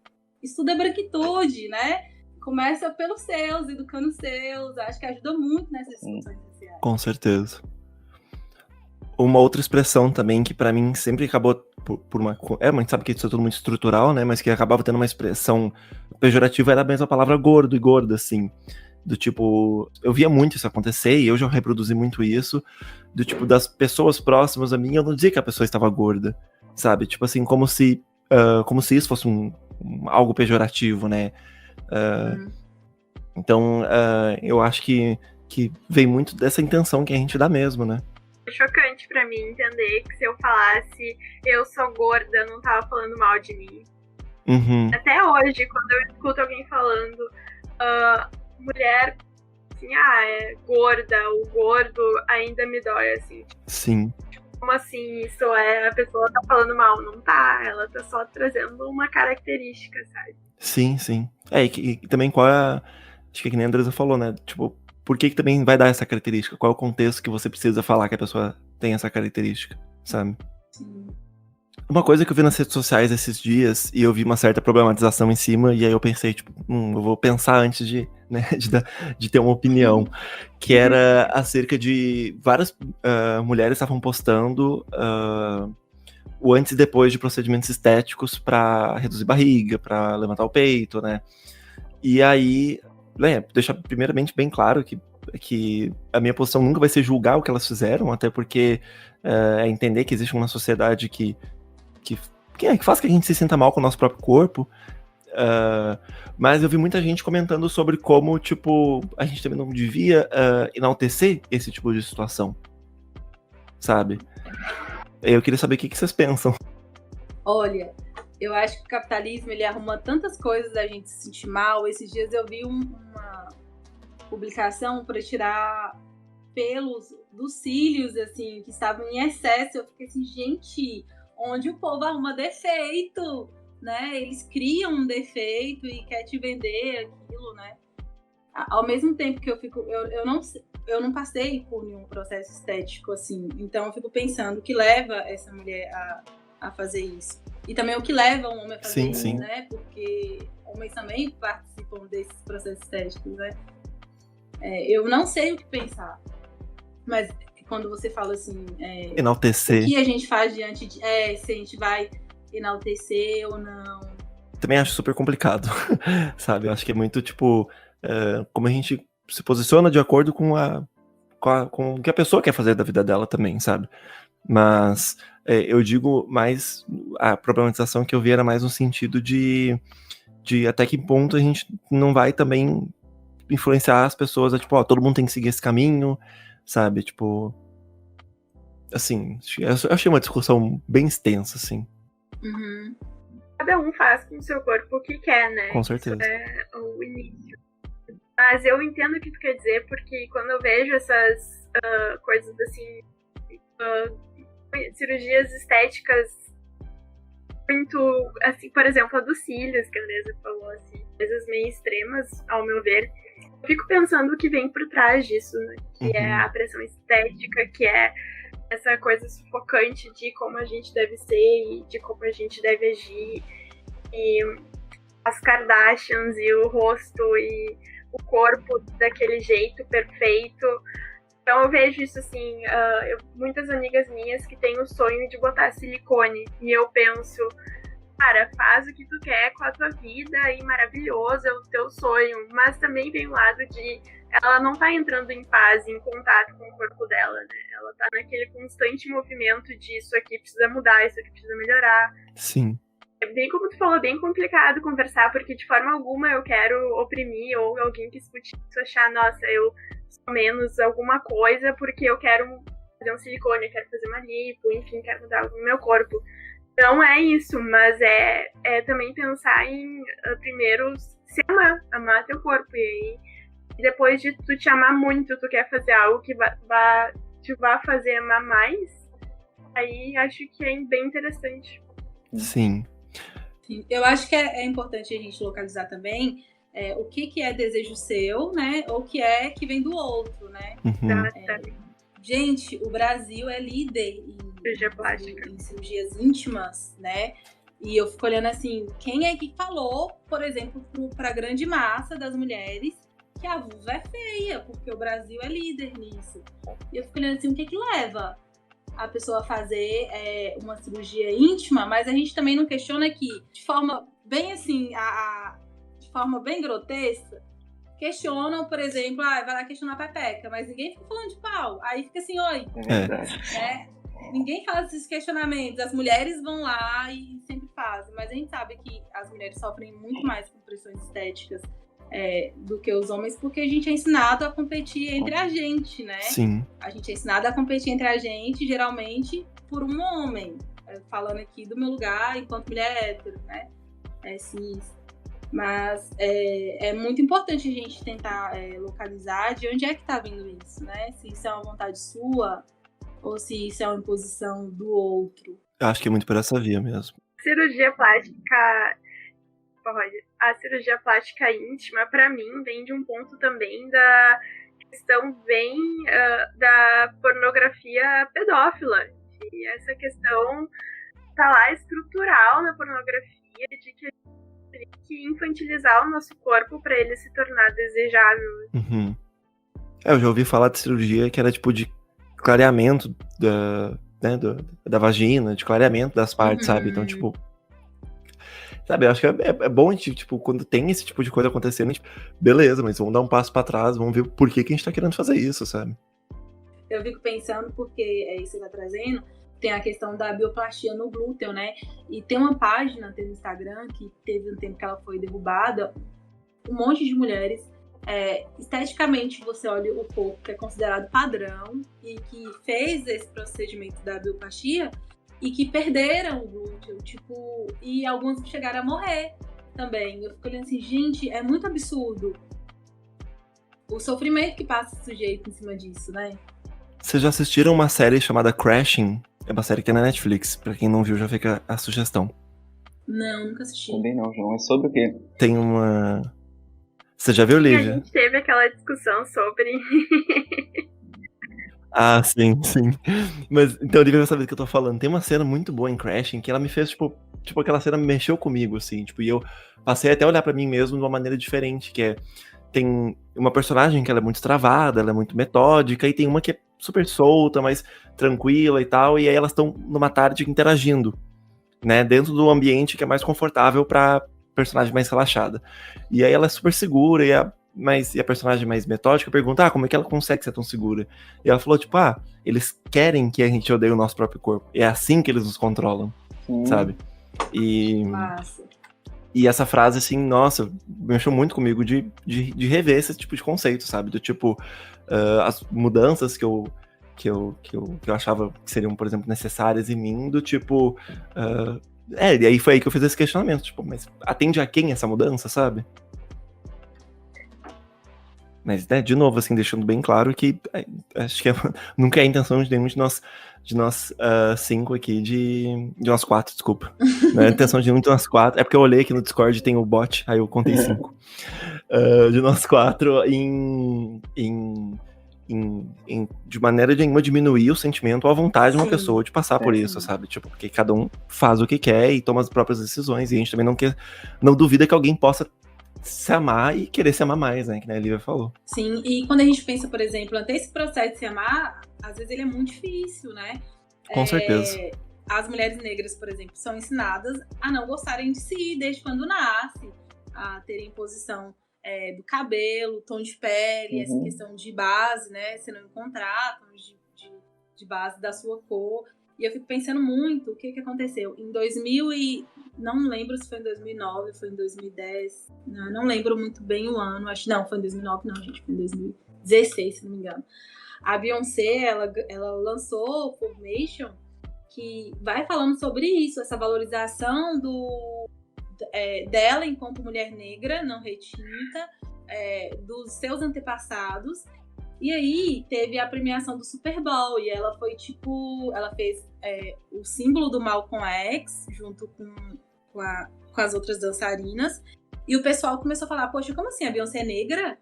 estuda a branquitude, né? Começa pelos seus, educando os seus. Acho que ajuda muito nessas discussões raciais. Com certeza. Uma outra expressão também que pra mim sempre acabou por uma... a gente sabe que isso é tudo muito estrutural, né? Mas que acabava tendo uma expressão pejorativa era a mesma palavra gordo e gorda, assim. Do tipo... Eu via muito isso acontecer e eu já reproduzi muito isso. Do tipo, das pessoas próximas a mim, eu não dizia que a pessoa estava gorda, sabe? Tipo assim, como se isso fosse algo pejorativo, né? Então, eu acho que vem muito dessa intenção que a gente dá mesmo, né? É chocante pra mim entender que se eu falasse eu sou gorda, eu não tava falando mal de mim. Uhum. Até hoje, quando eu escuto alguém falando mulher, assim, é gorda, o gordo, ainda me dói, assim. Sim. Como assim? Isso a pessoa tá falando mal? Não tá, ela tá só trazendo uma característica, sabe? Sim, sim. E também qual é acho que nem a Andresa falou, né? Tipo, por que também vai dar essa característica? Qual é o contexto que você precisa falar que a pessoa tem essa característica, sabe? Sim. Uma coisa que eu vi nas redes sociais esses dias, e eu vi uma certa problematização em cima, e aí eu pensei, tipo, eu vou pensar antes de ter uma opinião, que era acerca de várias mulheres estavam postando o antes e depois de procedimentos estéticos pra reduzir barriga, pra levantar o peito, né? E aí, deixar primeiramente bem claro que a minha posição nunca vai ser julgar o que elas fizeram, até porque é entender que existe uma sociedade que faz que a gente se sinta mal com o nosso próprio corpo. Mas eu vi muita gente comentando sobre como, tipo, a gente também não devia enaltecer esse tipo de situação, sabe? Eu queria saber o que vocês pensam. Olha, eu acho que o capitalismo, ele arruma tantas coisas da gente se sentir mal. Esses dias eu vi uma publicação para tirar pelos dos cílios, assim, que estavam em excesso. Eu fiquei assim, gente, onde o povo arruma defeito, né? Eles criam um defeito e quer te vender aquilo, né? Ao mesmo tempo que eu não passei por nenhum processo estético, assim. Então eu fico pensando o que leva essa mulher a fazer isso. E também o que leva um homem a fazer isso, né? Porque homens também participam desses processos estéticos, né? Eu não sei o que pensar. Mas quando você fala assim... enaltecer. O que a gente faz diante de... se a gente vai enaltecer ou não. Também acho super complicado, sabe? Eu acho que é muito, tipo... como a gente se posiciona de acordo com o que a pessoa quer fazer da vida dela também, sabe? Mas eu digo mais... A problematização que eu vi era mais no sentido de até que ponto a gente não vai também influenciar as pessoas a, tipo, ó, todo mundo tem que seguir esse caminho, sabe? Tipo, assim, eu achei uma discussão bem extensa, assim. Uhum. Cada um faz com o seu corpo o que quer, né? Com certeza. Isso é o início. Mas eu entendo o que tu quer dizer, porque quando eu vejo essas coisas assim, cirurgias estéticas muito, assim, por exemplo, a dos cílios, que a Andresa falou, assim, coisas meio extremas, ao meu ver, eu fico pensando o que vem por trás disso, né? Que é a pressão estética, que é essa coisa sufocante de como a gente deve ser e de como a gente deve agir, e as Kardashians e o rosto e o corpo daquele jeito perfeito. Então eu vejo isso assim, muitas amigas minhas que têm o sonho de botar silicone, e eu penso, cara, faz o que tu quer com a tua vida e maravilhoso, é o teu sonho, mas também tem o lado de ela não tá entrando em paz, em contato com o corpo dela, né? Ela tá naquele constante movimento de isso aqui precisa mudar, isso aqui precisa melhorar. Sim. É bem como tu falou, bem complicado conversar, porque de forma alguma eu quero oprimir ou alguém que escute isso achar, nossa, eu sou menos alguma coisa porque eu quero fazer um silicone, eu quero fazer uma lipo, enfim, quero mudar algo no meu corpo. Não é isso, mas é também pensar em primeiro se amar teu corpo, e aí depois de tu te amar muito, tu quer fazer algo que te vá fazer amar mais, aí acho que é bem interessante. Sim. Sim. Eu acho que é importante a gente localizar também o que é desejo seu, né? Ou o que é que vem do outro, né? Gente, o Brasil é líder em cirurgias íntimas, né? E eu fico olhando assim, quem é que falou, por exemplo, para a grande massa das mulheres que a vulva é feia, porque o Brasil é líder nisso. E eu fico olhando assim, o que leva a pessoa a fazer uma cirurgia íntima, mas a gente também não questiona que, de forma bem assim, de forma bem grotesca, questionam, por exemplo, vai lá questionar a pepeca, mas ninguém fica falando de pau. Aí fica assim, oi. É verdade. Né? Ninguém faz esses questionamentos. As mulheres vão lá e sempre fazem, mas a gente sabe que as mulheres sofrem muito mais com pressões estéticas do que os homens, porque a gente é ensinado a competir entre a gente, né? Sim. A gente é ensinado a competir entre a gente, geralmente, por um homem. Falando aqui do meu lugar enquanto mulher hétero, né? Cis. Mas é muito importante a gente tentar localizar de onde é que tá vindo isso, né? Se isso é uma vontade sua ou se isso é uma imposição do outro. Eu acho que é muito por essa via mesmo. Cirurgia plástica... A cirurgia plástica íntima, pra mim, vem de um ponto também da questão da pornografia pedófila. E essa questão tá lá estrutural na pornografia de que a gente tem que infantilizar o nosso corpo pra ele se tornar desejável. Uhum. Eu já ouvi falar de cirurgia que era tipo de clareamento da vagina, de clareamento das partes, sabe? Então, tipo... Sabe, eu acho que é bom a gente, tipo, quando tem esse tipo de coisa acontecendo, tipo, beleza, mas vamos dar um passo pra trás, vamos ver por que a gente tá querendo fazer isso, sabe? Eu fico pensando, porque isso que você tá trazendo, tem a questão da bioplastia no glúteo, né? E tem uma página no Instagram, que teve um tempo que ela foi derrubada, um monte de mulheres, esteticamente você olha o corpo que é considerado padrão e que fez esse procedimento da bioplastia, e que perderam o glúteo, tipo, e alguns chegaram a morrer também. Eu fico olhando assim, gente, é muito absurdo o sofrimento que passa esse sujeito em cima disso, né? Vocês já assistiram uma série chamada Crashing? É uma série que é na Netflix. Pra quem não viu, já fica a sugestão. Não, nunca assisti. Também não, João. É sobre o quê? Tem uma... Você já viu, Lívia? A gente teve aquela discussão sobre... Ah, sim. Mas, então, Lívia vai saber do que eu tô falando. Tem uma cena muito boa em Crashing que ela me fez, tipo aquela cena mexeu comigo, assim, tipo, e eu passei até a olhar pra mim mesmo de uma maneira diferente, que tem uma personagem que ela é muito travada, ela é muito metódica, e tem uma que é super solta, mais tranquila e tal, e aí elas estão numa tarde interagindo, né, dentro do ambiente que é mais confortável pra personagem mais relaxada. E aí ela é super segura, e a personagem mais metódica pergunta, como é que ela consegue ser tão segura? E ela falou, tipo, eles querem que a gente odeie o nosso próprio corpo. É assim que eles nos controlam, sabe? E... Massa. E essa frase, assim, nossa, mexeu muito comigo de rever esse tipo de conceito, sabe? Do tipo, as mudanças que eu achava que seriam, por exemplo, necessárias em mim, do tipo... e aí foi aí que eu fiz esse questionamento, tipo, mas atende a quem essa mudança, sabe? Mas, né, de novo, assim, deixando bem claro que acho que nunca é a intenção de nenhum de nós 5 aqui, de nós 4, desculpa. Não é a intenção de nenhum de nós 4, é porque eu olhei aqui no Discord, tem o bot, aí eu contei 5. De nós 4 de maneira nenhuma diminuir o sentimento ou a vontade de uma pessoa de passar por isso, sabe? Tipo, porque cada um faz o que quer e toma as próprias decisões, e a gente também não duvida que alguém possa se amar e querer se amar mais, né? Que a Lívia falou. Sim, e quando a gente pensa, por exemplo, até esse processo de se amar, às vezes ele é muito difícil, né? Com certeza. As mulheres negras, por exemplo, são ensinadas a não gostarem de si desde quando nasce, a terem posição do cabelo, tom de pele, essa questão de base, né? Você não encontrar tons de base da sua cor. E eu fico pensando muito o que aconteceu. Em 2000 e... Não lembro se foi em 2009, foi em 2010. Não lembro muito bem o ano. Não, foi em 2009 não, gente. Foi em 2016, se não me engano. A Beyoncé, ela lançou Formation, que vai falando sobre isso, essa valorização dela enquanto mulher negra, não retinta, dos seus antepassados. E aí teve a premiação do Super Bowl, e ela foi ela fez o símbolo do Malcolm X junto com as outras dançarinas, e o pessoal começou a falar, poxa, como assim, a Beyoncé é negra?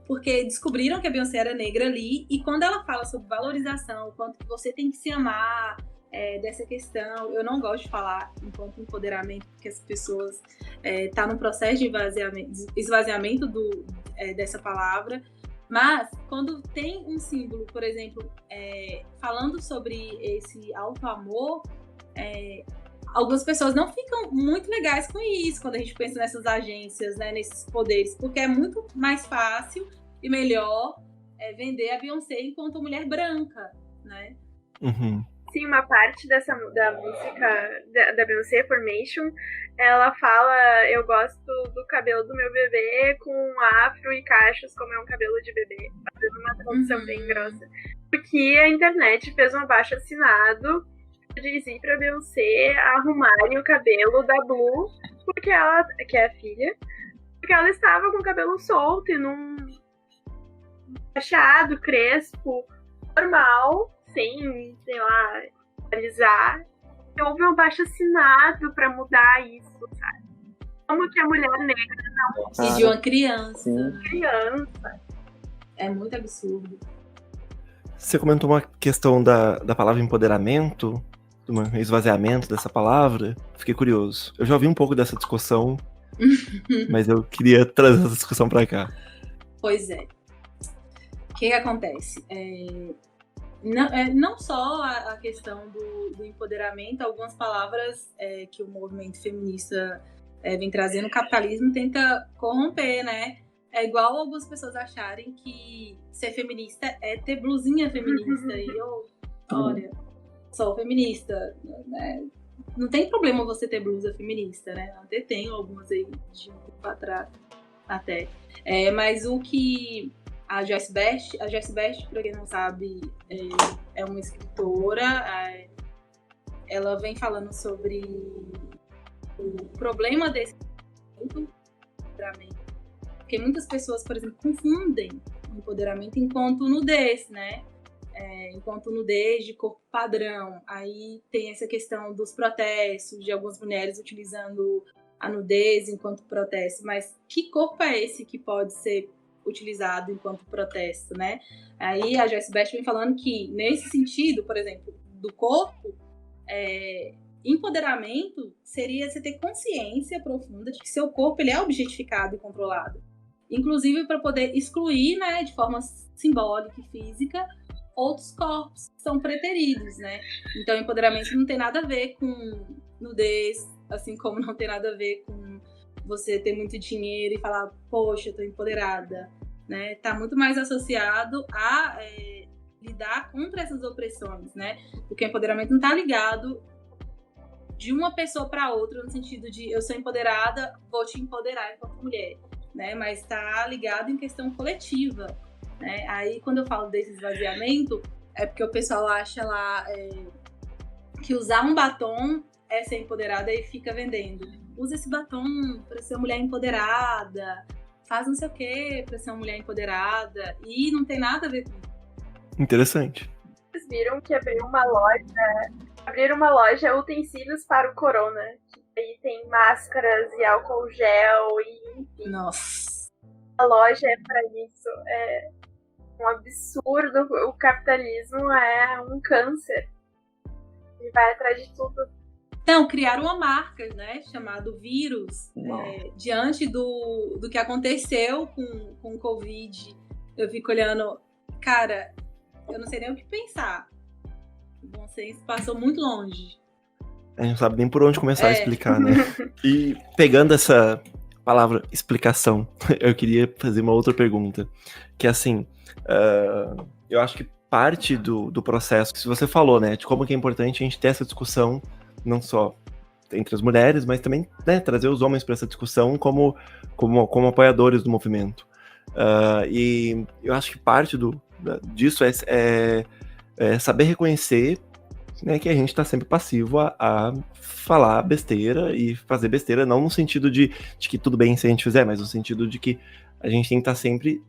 Porque descobriram que a Beyoncé era negra ali, e quando ela fala sobre valorização, o quanto que você tem que se amar, dessa questão, eu não gosto de falar enquanto empoderamento, porque as pessoas tá no processo de esvaziamento dessa palavra. Mas, quando tem um símbolo, por exemplo, falando sobre esse auto-amor, algumas pessoas não ficam muito legais com isso, quando a gente pensa nessas agências, né, nesses poderes, porque é muito mais fácil e melhor vender a Beyoncé enquanto mulher branca, né? Uhum. Sim, uma parte da música da Beyoncé, Formation, ela fala, eu gosto do cabelo do meu bebê com afro e cachos, como é um cabelo de bebê, fazendo uma tradução bem grossa. Porque a internet fez um abaixo-assinado de dizer pra Beyoncé arrumarem o cabelo da Blue, porque ela, que é a filha, porque ela estava com o cabelo solto e num cacheado, crespo, normal, sem, sei lá, alisar. Houve um abaixo-assinado pra mudar isso, sabe? Como que a mulher negra não... E de uma criança. Sim. Criança. É muito absurdo. Você comentou uma questão da palavra empoderamento, do esvaziamento dessa palavra. Fiquei curioso. Eu já ouvi um pouco dessa discussão, mas eu queria trazer essa discussão pra cá. Pois é. O que acontece? Não só a questão do empoderamento, algumas palavras que o movimento feminista vem trazendo, o capitalismo tenta corromper, né? É igual algumas pessoas acharem que ser feminista é ter blusinha feminista. E olha, sou feminista, né? Não tem problema você ter blusa feminista, né? Até tenho algumas aí de um tempo atrás, até. Mas o que... A Joyce Best, pra quem não sabe, é uma escritora. Ela vem falando sobre o problema desse empoderamento. Porque muitas pessoas, por exemplo, confundem o empoderamento enquanto nudez, né? Enquanto nudez de corpo padrão. Aí tem essa questão dos protestos, de algumas mulheres utilizando a nudez enquanto protesto. Mas que corpo é esse que pode ser utilizado enquanto protesto, né? Aí a Joyce Best vem falando que, nesse sentido, por exemplo, do corpo, empoderamento seria você ter consciência profunda de que seu corpo ele é objetificado e controlado. Inclusive para poder excluir, né, de forma simbólica e física, outros corpos que são preteridos, né? Então, empoderamento não tem nada a ver com nudez, assim como não tem nada a ver com você ter muito dinheiro e falar, poxa, eu tô empoderada, né? Tá muito mais associado a lidar contra essas opressões, né? Porque o empoderamento não tá ligado de uma pessoa para outra, no sentido de eu sou empoderada, vou te empoderar enquanto mulher, né? Mas está ligado em questão coletiva, né? Aí, quando eu falo desse esvaziamento, é porque o pessoal acha lá que usar um batom é ser empoderada e fica vendendo. Usa esse batom para ser uma mulher empoderada, faz não sei o que para ser uma mulher empoderada, e não tem nada a ver com isso. Interessante. Vocês viram que abriram uma loja utensílios para o corona. Aí tem máscaras e álcool gel e enfim. Nossa. A loja é para isso. É um absurdo. O capitalismo é um câncer. Ele vai atrás de tudo. Então, criaram uma marca, né, chamado Vírus, diante do que aconteceu com o Covid. Eu fico olhando, cara, eu não sei nem o que pensar. O bom senso passou muito longe. A gente não sabe nem por onde começar a explicar, né? E pegando essa palavra explicação, eu queria fazer uma outra pergunta. Que assim, eu acho que parte do processo, que você falou, né? De como que é importante a gente ter essa discussão, não só entre as mulheres, mas também, né, trazer os homens para essa discussão como apoiadores do movimento. E eu acho que parte disso é saber reconhecer, né, que a gente está sempre passivo a falar besteira e fazer besteira, não no sentido de que tudo bem se a gente fizer, mas no sentido de que a gente tem que estar sempre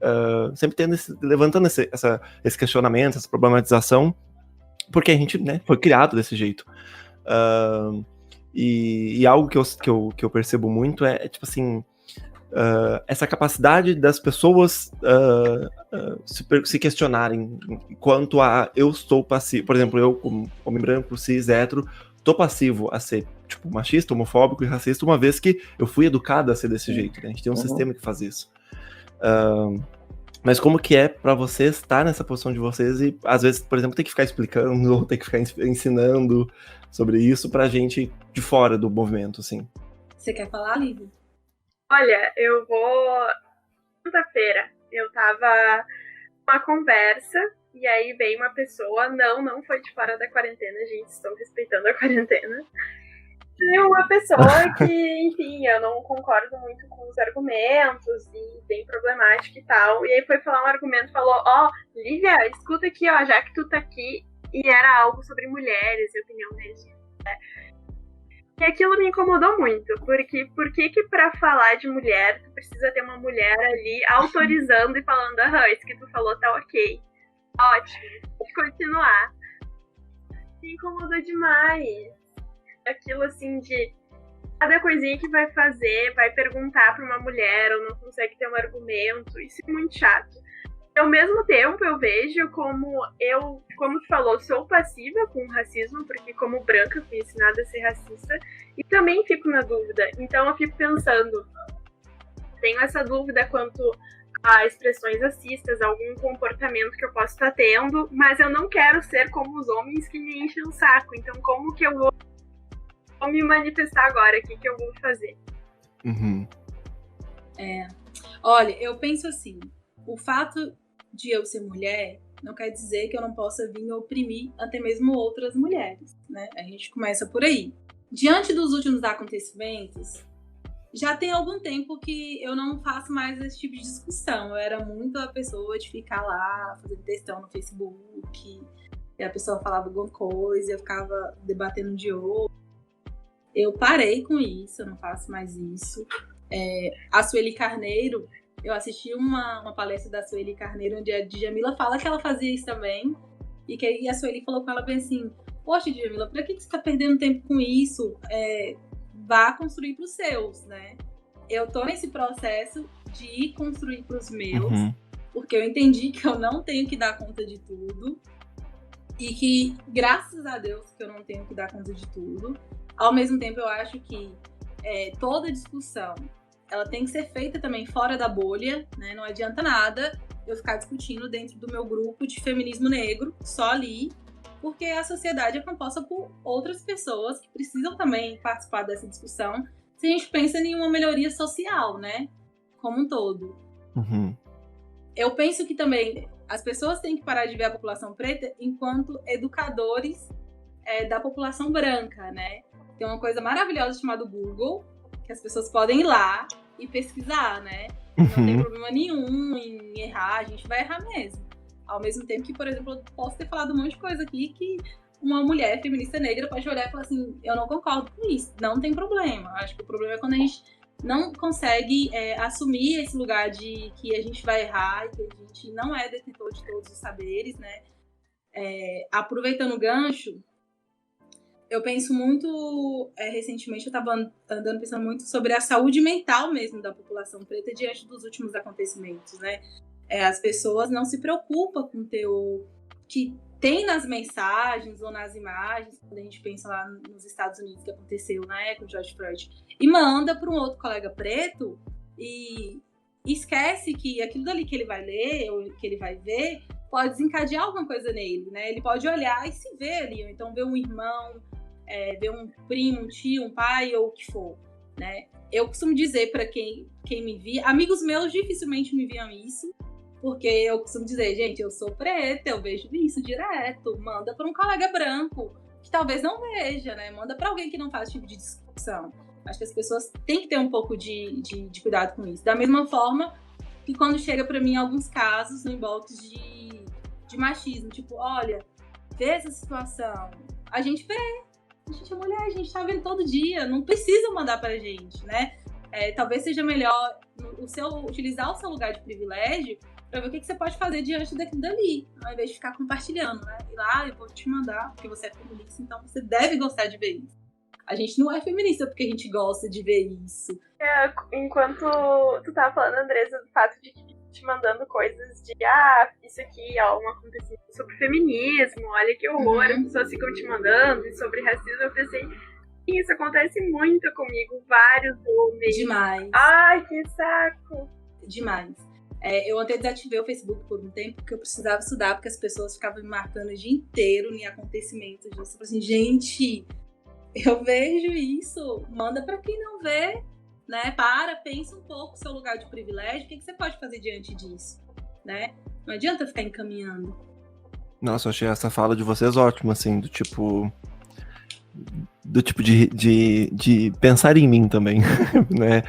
levantando esse questionamento, essa problematização, porque a gente, né, foi criado desse jeito. E algo que eu percebo muito é tipo assim, essa capacidade das pessoas se questionarem quanto a eu estou passivo. Por exemplo, eu, como homem branco, cis, hétero, tô passivo a ser tipo machista, homofóbico e racista, uma vez que eu fui educado a ser desse jeito, né? A gente tem um sistema que faz isso. Mas como que é pra vocês estar nessa posição de vocês e, às vezes, por exemplo, ter que ficar explicando ou ter que ficar ensinando sobre isso pra gente de fora do movimento, assim? Você quer falar, Lívia? Olha, eu vou... Quinta-feira, eu tava numa conversa e aí veio uma pessoa, não foi de fora da quarentena, gente, estou respeitando a quarentena. E uma pessoa que, enfim, eu não concordo muito com os argumentos e bem problemática e tal. E aí foi falar um argumento, falou, Lívia, escuta aqui, já que tu tá aqui, e era algo sobre mulheres e a opinião deles, né? E aquilo me incomodou muito, porque por que pra falar de mulher, tu precisa ter uma mulher ali autorizando e falando, isso que tu falou tá ok. Ótimo, pode continuar. Me incomodou demais. Aquilo assim de cada coisinha que vai fazer, vai perguntar pra uma mulher ou não consegue ter um argumento, isso é muito chato. Ao mesmo tempo, eu vejo como tu falou, sou passiva com o racismo, porque como branca fui ensinada a ser racista, e também fico na dúvida. Então eu fico pensando, tenho essa dúvida quanto a expressões racistas, algum comportamento que eu posso estar tendo, mas eu não quero ser como os homens que me enchem o saco. Então como que eu vou me manifestar agora? O que eu vou fazer? Uhum. Olha, eu penso assim, o fato de eu ser mulher não quer dizer que eu não possa vir oprimir até mesmo outras mulheres, né? A gente começa por aí. Diante dos últimos acontecimentos, já tem algum tempo que eu não faço mais esse tipo de discussão. Eu era muito a pessoa de ficar lá, fazendo textão no Facebook, e a pessoa falava alguma coisa, eu ficava debatendo de outro. Eu parei com isso, eu não faço mais isso. A Sueli Carneiro, eu assisti uma palestra da Sueli Carneiro, onde a Djamila fala que ela fazia isso também, e que aí a Sueli falou com ela bem assim, poxa, Djamila, pra que você tá perdendo tempo com isso? Vá construir pros seus, né? Eu tô nesse processo de ir construir pros meus, porque eu entendi que eu não tenho que dar conta de tudo, e que, graças a Deus, que eu não tenho que dar conta de tudo. Ao mesmo tempo, eu acho que toda discussão ela tem que ser feita também fora da bolha, né? Não adianta nada eu ficar discutindo dentro do meu grupo de feminismo negro, só ali, porque a sociedade é composta por outras pessoas que precisam também participar dessa discussão, se a gente pensa em uma melhoria social, né? Como um todo. Eu penso que também as pessoas têm que parar de ver a população preta enquanto educadores da população branca, né? tem uma coisa maravilhosa chamada Google, que as pessoas podem ir lá e pesquisar, né? Não tem problema nenhum em errar, a gente vai errar mesmo. Ao mesmo tempo que, por exemplo, eu posso ter falado um monte de coisa aqui que uma mulher feminista negra pode olhar e falar assim, eu não concordo com isso, não tem problema. Acho que o problema é quando a gente não consegue assumir esse lugar de que a gente vai errar e que a gente não é detentor de todos os saberes, né? Aproveitando o gancho, eu penso muito, recentemente eu estava andando pensando muito sobre a saúde mental mesmo da população preta diante dos últimos acontecimentos, né? As pessoas não se preocupam com o teor que tem nas mensagens ou nas imagens, quando a gente pensa lá nos Estados Unidos que aconteceu, né, com o George Floyd, e manda para um outro colega preto e esquece que aquilo dali que ele vai ler ou que ele vai ver pode desencadear alguma coisa nele, né? Ele pode olhar e se ver ali, ou então ver um irmão, ver um primo, um tio, um pai ou o que for, né? Eu costumo dizer para quem me via, amigos meus dificilmente me viam isso, porque eu costumo dizer, gente, eu sou preta, eu vejo isso direto, manda para um colega branco, que talvez não veja, né? Manda para alguém que não faz esse tipo de discussão. Acho que as pessoas têm que ter um pouco de cuidado com isso. Da mesma forma que quando chega para mim alguns casos no inbox de machismo, tipo, olha, vê essa situação, a gente vê, a gente é mulher, a gente tá vendo todo dia, não precisa mandar pra gente, né? Talvez seja melhor utilizar o seu lugar de privilégio para ver o que você pode fazer diante daquilo dali, ao invés de ficar compartilhando, né? E lá, eu vou te mandar, porque você é feminista, então você deve gostar de ver isso. A gente não é feminista porque a gente gosta de ver isso. Enquanto tu tava falando, Andressa, do fato de que te mandando coisas de isso aqui é um acontecimento sobre feminismo, olha que horror, as pessoas ficam te mandando, e sobre racismo, eu pensei, isso acontece muito comigo, vários homens. Demais. Ai, que saco. Demais. Eu até desativei o Facebook por um tempo, porque eu precisava estudar, porque as pessoas ficavam me marcando o dia inteiro em acontecimentos disso. Eu falei assim, gente, eu vejo isso, manda pra quem não vê, né? Pensa um pouco o seu lugar de privilégio, o que você pode fazer diante disso, né? Não adianta ficar encaminhando. Nossa, eu achei essa fala de vocês ótima, assim, do tipo de pensar em mim também, né?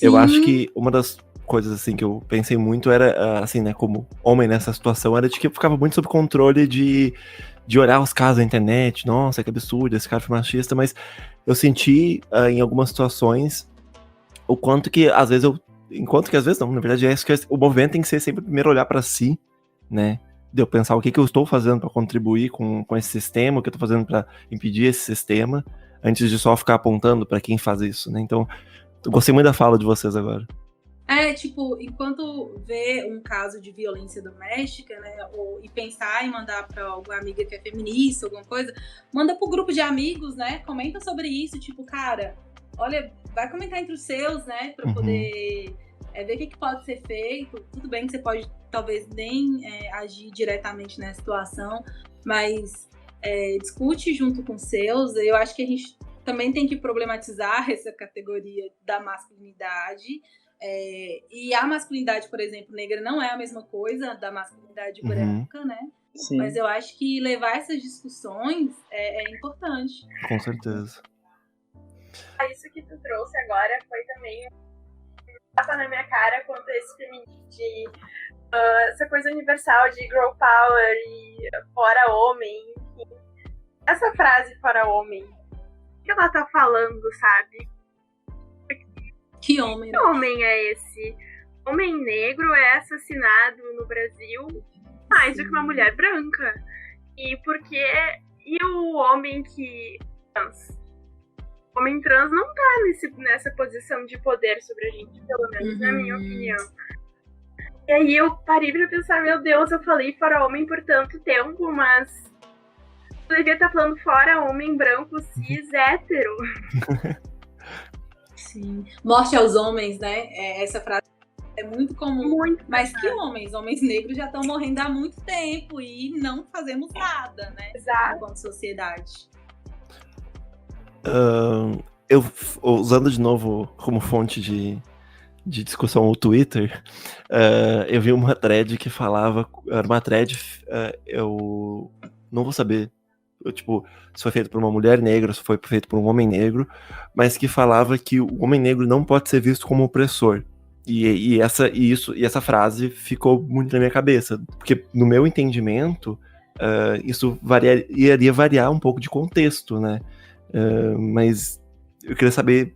Eu acho que uma das coisas, assim, que eu pensei muito era, assim, né, como homem nessa situação, era de que eu ficava muito sob controle de olhar os casos na internet, nossa, que absurdo, esse cara foi machista, mas eu senti, em algumas situações, o quanto que, às vezes, na verdade, o movimento tem que ser sempre primeiro olhar pra si, né, de eu pensar o que eu estou fazendo pra contribuir com esse sistema, o que eu tô fazendo pra impedir esse sistema, antes de só ficar apontando pra quem faz isso, né, então, eu gostei muito da fala de vocês agora. Enquanto vê um caso de violência doméstica, né, e pensar em mandar para alguma amiga que é feminista, alguma coisa, manda pro grupo de amigos, né, comenta sobre isso, tipo, cara, olha, vai comentar entre os seus, né, para poder ver o que pode ser feito. Tudo bem que você pode, talvez, nem agir diretamente nessa situação, mas discute junto com os seus. Eu acho que a gente também tem que problematizar essa categoria da masculinidade. E a masculinidade, por exemplo, negra não é a mesma coisa da masculinidade branca, né? Sim. Mas eu acho que levar essas discussões é importante. Com certeza. Isso que tu trouxe agora foi também um tapa na minha cara quanto a esse feminismo de essa coisa universal de girl power e fora homem, enfim. Essa frase fora homem, o que ela tá falando, sabe? Que homem, né? Que homem é esse? Homem negro é assassinado no Brasil mais do que uma mulher branca. E o homem trans? O homem trans não tá nessa posição de poder sobre a gente, pelo menos na minha opinião. E aí eu parei pra pensar, meu Deus, eu falei fora homem por tanto tempo, mas eu devia estar falando fora homem branco, cis, hétero. Sim. Morte aos homens, né? Essa frase é muito comum. Muito mas que homens? Homens negros já estão morrendo há muito tempo e não fazemos nada, né? Exato. Enquanto sociedade. Eu, usando de novo como fonte de discussão o Twitter, eu vi uma thread que falava, era uma thread, eu não vou saber tipo, se foi feito por uma mulher negra, se foi feito por um homem negro, mas que falava que o homem negro não pode ser visto como opressor. E essa frase ficou muito na minha cabeça, porque no meu entendimento, isso iria variar um pouco de contexto, né? Mas eu queria saber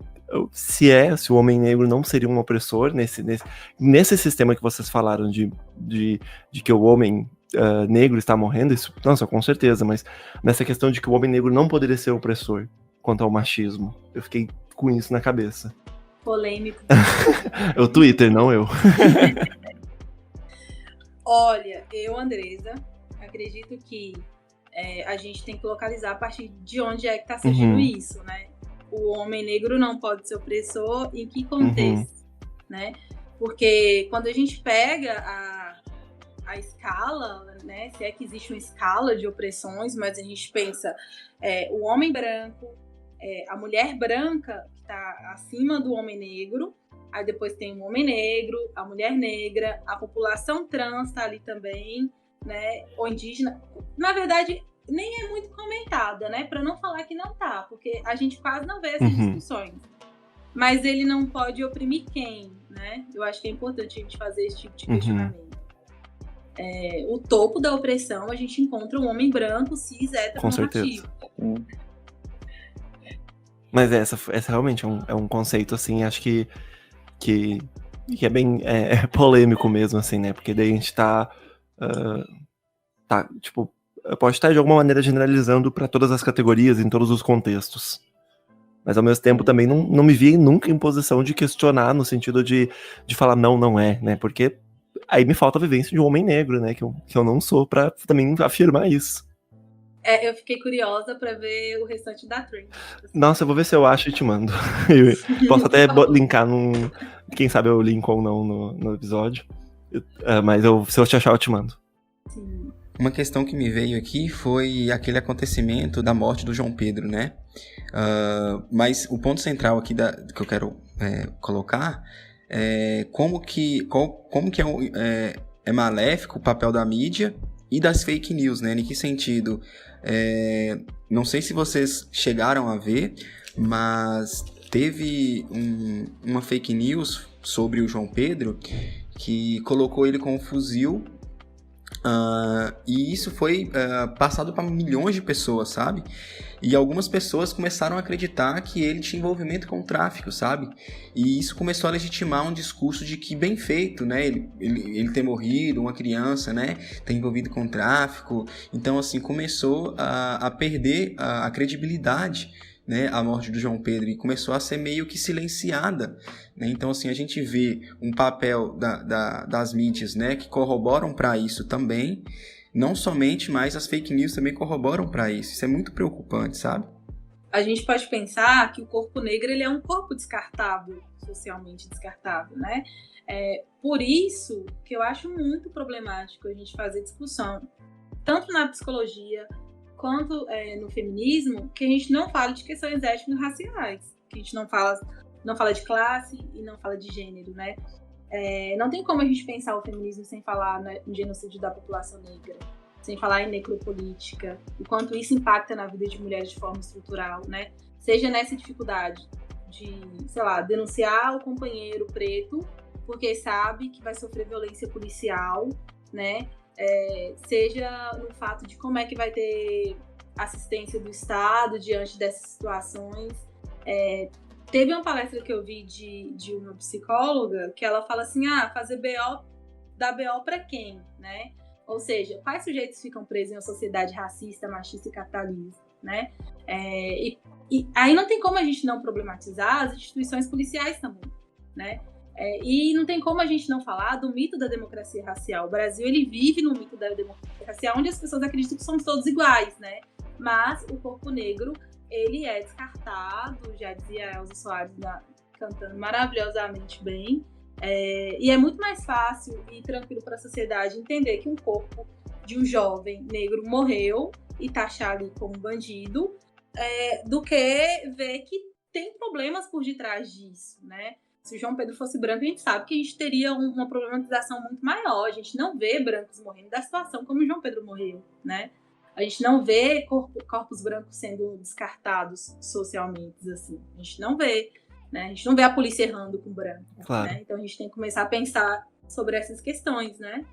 se o homem negro não seria um opressor nesse sistema que vocês falaram de que o homem negro está morrendo, isso, nossa, com certeza, mas nessa questão de que o homem negro não poderia ser opressor quanto ao machismo, eu fiquei com isso na cabeça. Polêmico. É o Twitter, não eu. Olha, eu, Andresa, acredito que a gente tem que localizar a partir de onde é que está surgindo isso, né? O homem negro não pode ser opressor, em que contexto, né? Porque quando a gente pega a escala, né? Se é que existe uma escala de opressões, mas a gente pensa o homem branco, a mulher branca que está acima do homem negro, aí depois tem o homem negro, a mulher negra, a população trans está ali também, né? Ou indígena. Na verdade, nem é muito comentada, né? Para não falar que não tá, porque a gente quase não vê essas discussões. Mas ele não pode oprimir quem, né? Eu acho que é importante a gente fazer esse tipo de questionamento. O topo da opressão, a gente encontra um homem branco, cis, heteronormativo. Com certeza. Mas essa realmente é um conceito, assim, acho que é bem polêmico mesmo, assim, né? Porque daí a gente tá tipo, pode estar de alguma maneira generalizando para todas as categorias, em todos os contextos. Mas ao mesmo tempo também não me vi nunca em posição de questionar, no sentido de falar não é, né? Porque aí me falta a vivência de um homem negro, né? Que eu não sou, pra também afirmar isso. Eu fiquei curiosa pra ver o restante da trend. Nossa, eu vou ver se eu acho e te mando. Eu posso até linkar quem sabe eu linko ou não no episódio. Mas se eu te achar, eu te mando. Sim. Uma questão que me veio aqui foi aquele acontecimento da morte do João Pedro, né? Mas o ponto central aqui que eu quero colocar é como que é maléfico o papel da mídia e das fake news, né? Em que sentido? Não sei se vocês chegaram a ver, mas teve uma fake news sobre o João Pedro que colocou ele com um fuzil. E isso foi passado para milhões de pessoas, sabe? E algumas pessoas começaram a acreditar que ele tinha envolvimento com o tráfico, sabe? E isso começou a legitimar um discurso de que bem feito, né? Ele ter morrido, uma criança, né? Ter envolvido com o tráfico. Então, assim, começou a perder a credibilidade, né, a morte do João Pedro, e começou a ser meio que silenciada, né? Então, assim, a gente vê um papel das mídias, né, que corroboram para isso também, não somente, mas as fake news também corroboram para isso. Isso é muito preocupante, sabe? A gente pode pensar que o corpo negro ele é um corpo descartável, socialmente descartável, né? Por isso que eu acho muito problemático a gente fazer discussão, tanto na psicologia quanto no feminismo, que a gente não fala de questões étnico-raciais, que a gente não fala de classe e não fala de gênero, né? Não tem como a gente pensar o feminismo sem falar no genocídio da população negra, sem falar em necropolítica, o quanto isso impacta na vida de mulheres de forma estrutural, né? Seja nessa dificuldade de, sei lá, denunciar o companheiro preto porque sabe que vai sofrer violência policial, né? Seja no fato de como é que vai ter assistência do Estado diante dessas situações. Teve uma palestra que eu vi de uma psicóloga que ela fala assim, fazer BO, dar BO para quem, né? Ou seja, quais sujeitos ficam presos em uma sociedade racista, machista e capitalista, né? E aí não tem como a gente não problematizar as instituições policiais também, né? E não tem como a gente não falar do mito da democracia racial. O Brasil, ele vive no mito da democracia racial, onde as pessoas acreditam que somos todos iguais, né? Mas o corpo negro, ele é descartado, já dizia Elza Soares cantando maravilhosamente bem. E é muito mais fácil e tranquilo para a sociedade entender que um corpo de um jovem negro morreu e taxar ali como bandido, do que ver que tem problemas por detrás disso, né? Se o João Pedro fosse branco, a gente sabe que a gente teria uma problematização muito maior. A gente não vê brancos morrendo da situação como o João Pedro morreu, né? A gente não vê corpos brancos sendo descartados socialmente, assim. A gente não vê, né? A gente não vê a polícia errando com branco. Claro. Né? Então a gente tem que começar a pensar sobre essas questões, né?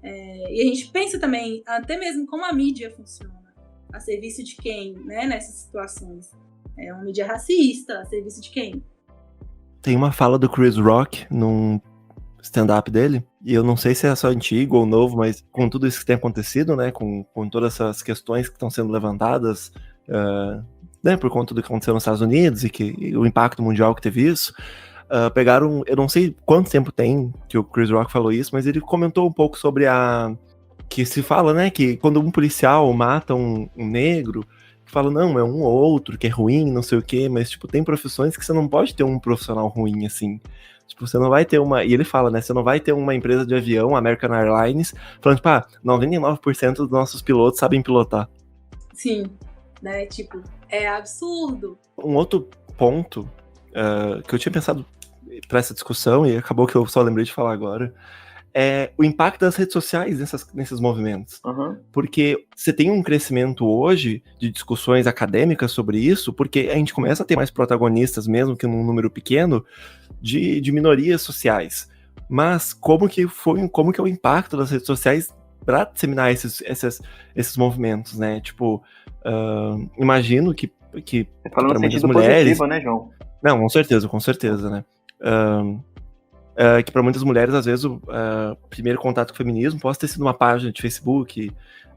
E a gente pensa também, até mesmo como a mídia funciona. A serviço de quem, né? Nessas situações. É uma mídia racista, a serviço de quem? Tem uma fala do Chris Rock num stand-up dele, e eu não sei se é só antigo ou novo, mas com tudo isso que tem acontecido, né, com todas essas questões que estão sendo levantadas, né, por conta do que aconteceu nos Estados Unidos e o impacto mundial que teve isso, pegaram, eu não sei quanto tempo tem que o Chris Rock falou isso, mas ele comentou um pouco sobre que se fala, né, que quando um policial mata um negro, fala, não, é um ou outro que é ruim, não sei o quê, mas, tipo, tem profissões que você não pode ter um profissional ruim, assim. Tipo, você não vai ter uma... E ele fala, né, você não vai ter uma empresa de avião, American Airlines, falando, tipo, 99% dos nossos pilotos sabem pilotar. Sim, né, tipo, é absurdo. Um outro ponto que eu tinha pensado pra essa discussão, e acabou que eu só lembrei de falar agora, é o impacto das redes sociais nesses movimentos. Uhum. Porque você tem um crescimento hoje de discussões acadêmicas sobre isso, porque a gente começa a ter mais protagonistas, mesmo que num número pequeno, de minorias sociais. Mas como que é o impacto das redes sociais para disseminar esses movimentos, né? Tipo, imagino que falando para muitas sentido mulheres... positivo, né, João? Não, com certeza, né? Que para muitas mulheres, às vezes, o primeiro contato com o feminismo pode ter sido uma página de Facebook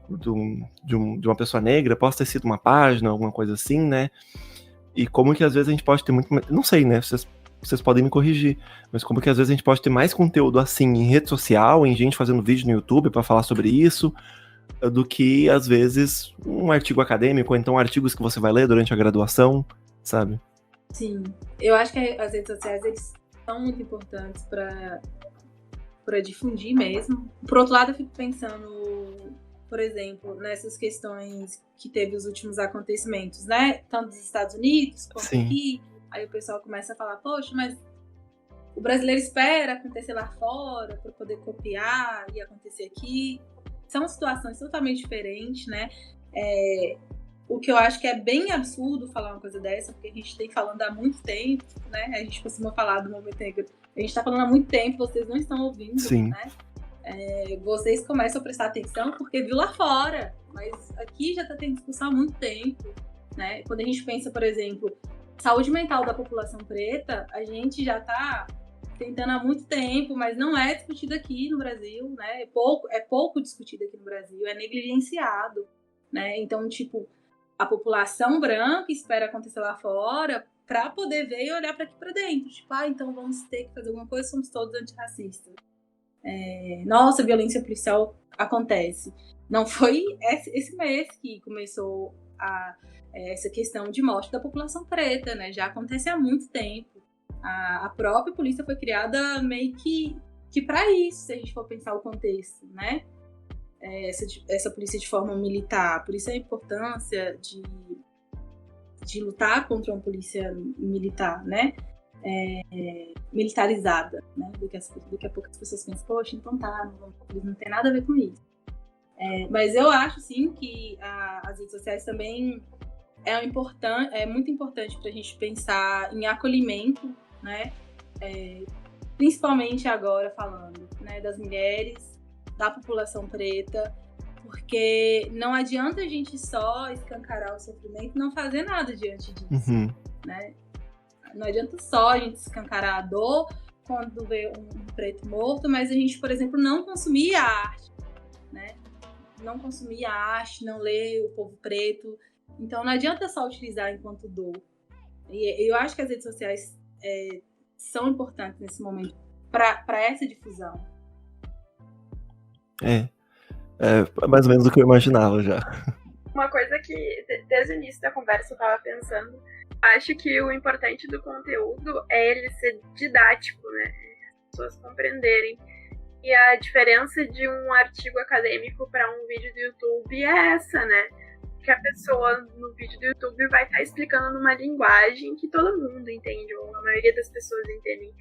de uma pessoa negra, pode ter sido uma página, alguma coisa assim, né? E como que às vezes a gente pode ter muito... Não sei, né? Vocês podem me corrigir, mas como que às vezes a gente pode ter mais conteúdo assim em rede social, em gente fazendo vídeo no YouTube para falar sobre isso, do que, às vezes, um artigo acadêmico, ou então artigos que você vai ler durante a graduação, sabe? Sim, eu acho que as redes sociais, eles são muito importantes para difundir mesmo. Por outro lado, eu fico pensando, por exemplo, nessas questões que teve os últimos acontecimentos, né? Tanto dos Estados Unidos quanto Sim. aqui. Aí o pessoal começa a falar, poxa, mas o brasileiro espera acontecer lá fora para poder copiar e acontecer aqui. São situações totalmente diferentes, né? O que eu acho que é bem absurdo falar uma coisa dessa, porque a gente tem falando há muito tempo, né? A gente costuma falar do movimento negro. A gente está falando há muito tempo, vocês não estão ouvindo, Sim. né? Vocês começam a prestar atenção porque viu lá fora, mas aqui já está tendo discussão há muito tempo, né? Quando a gente pensa, por exemplo, saúde mental da população preta, a gente já está tentando há muito tempo, mas não é discutido aqui no Brasil, né? É pouco discutido aqui no Brasil, é negligenciado, né? Então, tipo, a população branca espera acontecer lá fora para poder ver e olhar para aqui para dentro. Tipo, então vamos ter que fazer alguma coisa, somos todos antirracistas. Nossa, violência policial acontece. Não foi esse mês que começou essa questão de morte da população preta, né? Já acontece há muito tempo. A própria polícia foi criada meio que para isso, se a gente for pensar o contexto, né? Essa polícia de forma militar. Por isso a importância de lutar contra uma polícia militar, né? Militarizada, né? Daqui a pouco as pessoas pensam, poxa, então tá, não tem nada a ver com isso. Mas eu acho, sim, que as redes sociais também é muito importante para a gente pensar em acolhimento, né? Principalmente agora falando, né, das mulheres, da população preta, porque não adianta a gente só escancarar o sofrimento e não fazer nada diante disso, né? Não adianta só a gente escancarar a dor quando vê um preto morto, mas a gente, por exemplo, não consumir a arte, né? Não consumir a arte, não ler o povo preto. Então não adianta só utilizar enquanto dor. E eu acho que as redes sociais são importantes nesse momento para essa difusão. É mais ou menos o que eu imaginava já. Uma coisa que, desde o início da conversa, eu tava pensando, acho que o importante do conteúdo é ele ser didático, né? As pessoas compreenderem. E a diferença de um artigo acadêmico para um vídeo do YouTube é essa, né? Que a pessoa no vídeo do YouTube vai estar explicando numa linguagem que todo mundo entende, ou a maioria das pessoas entendem.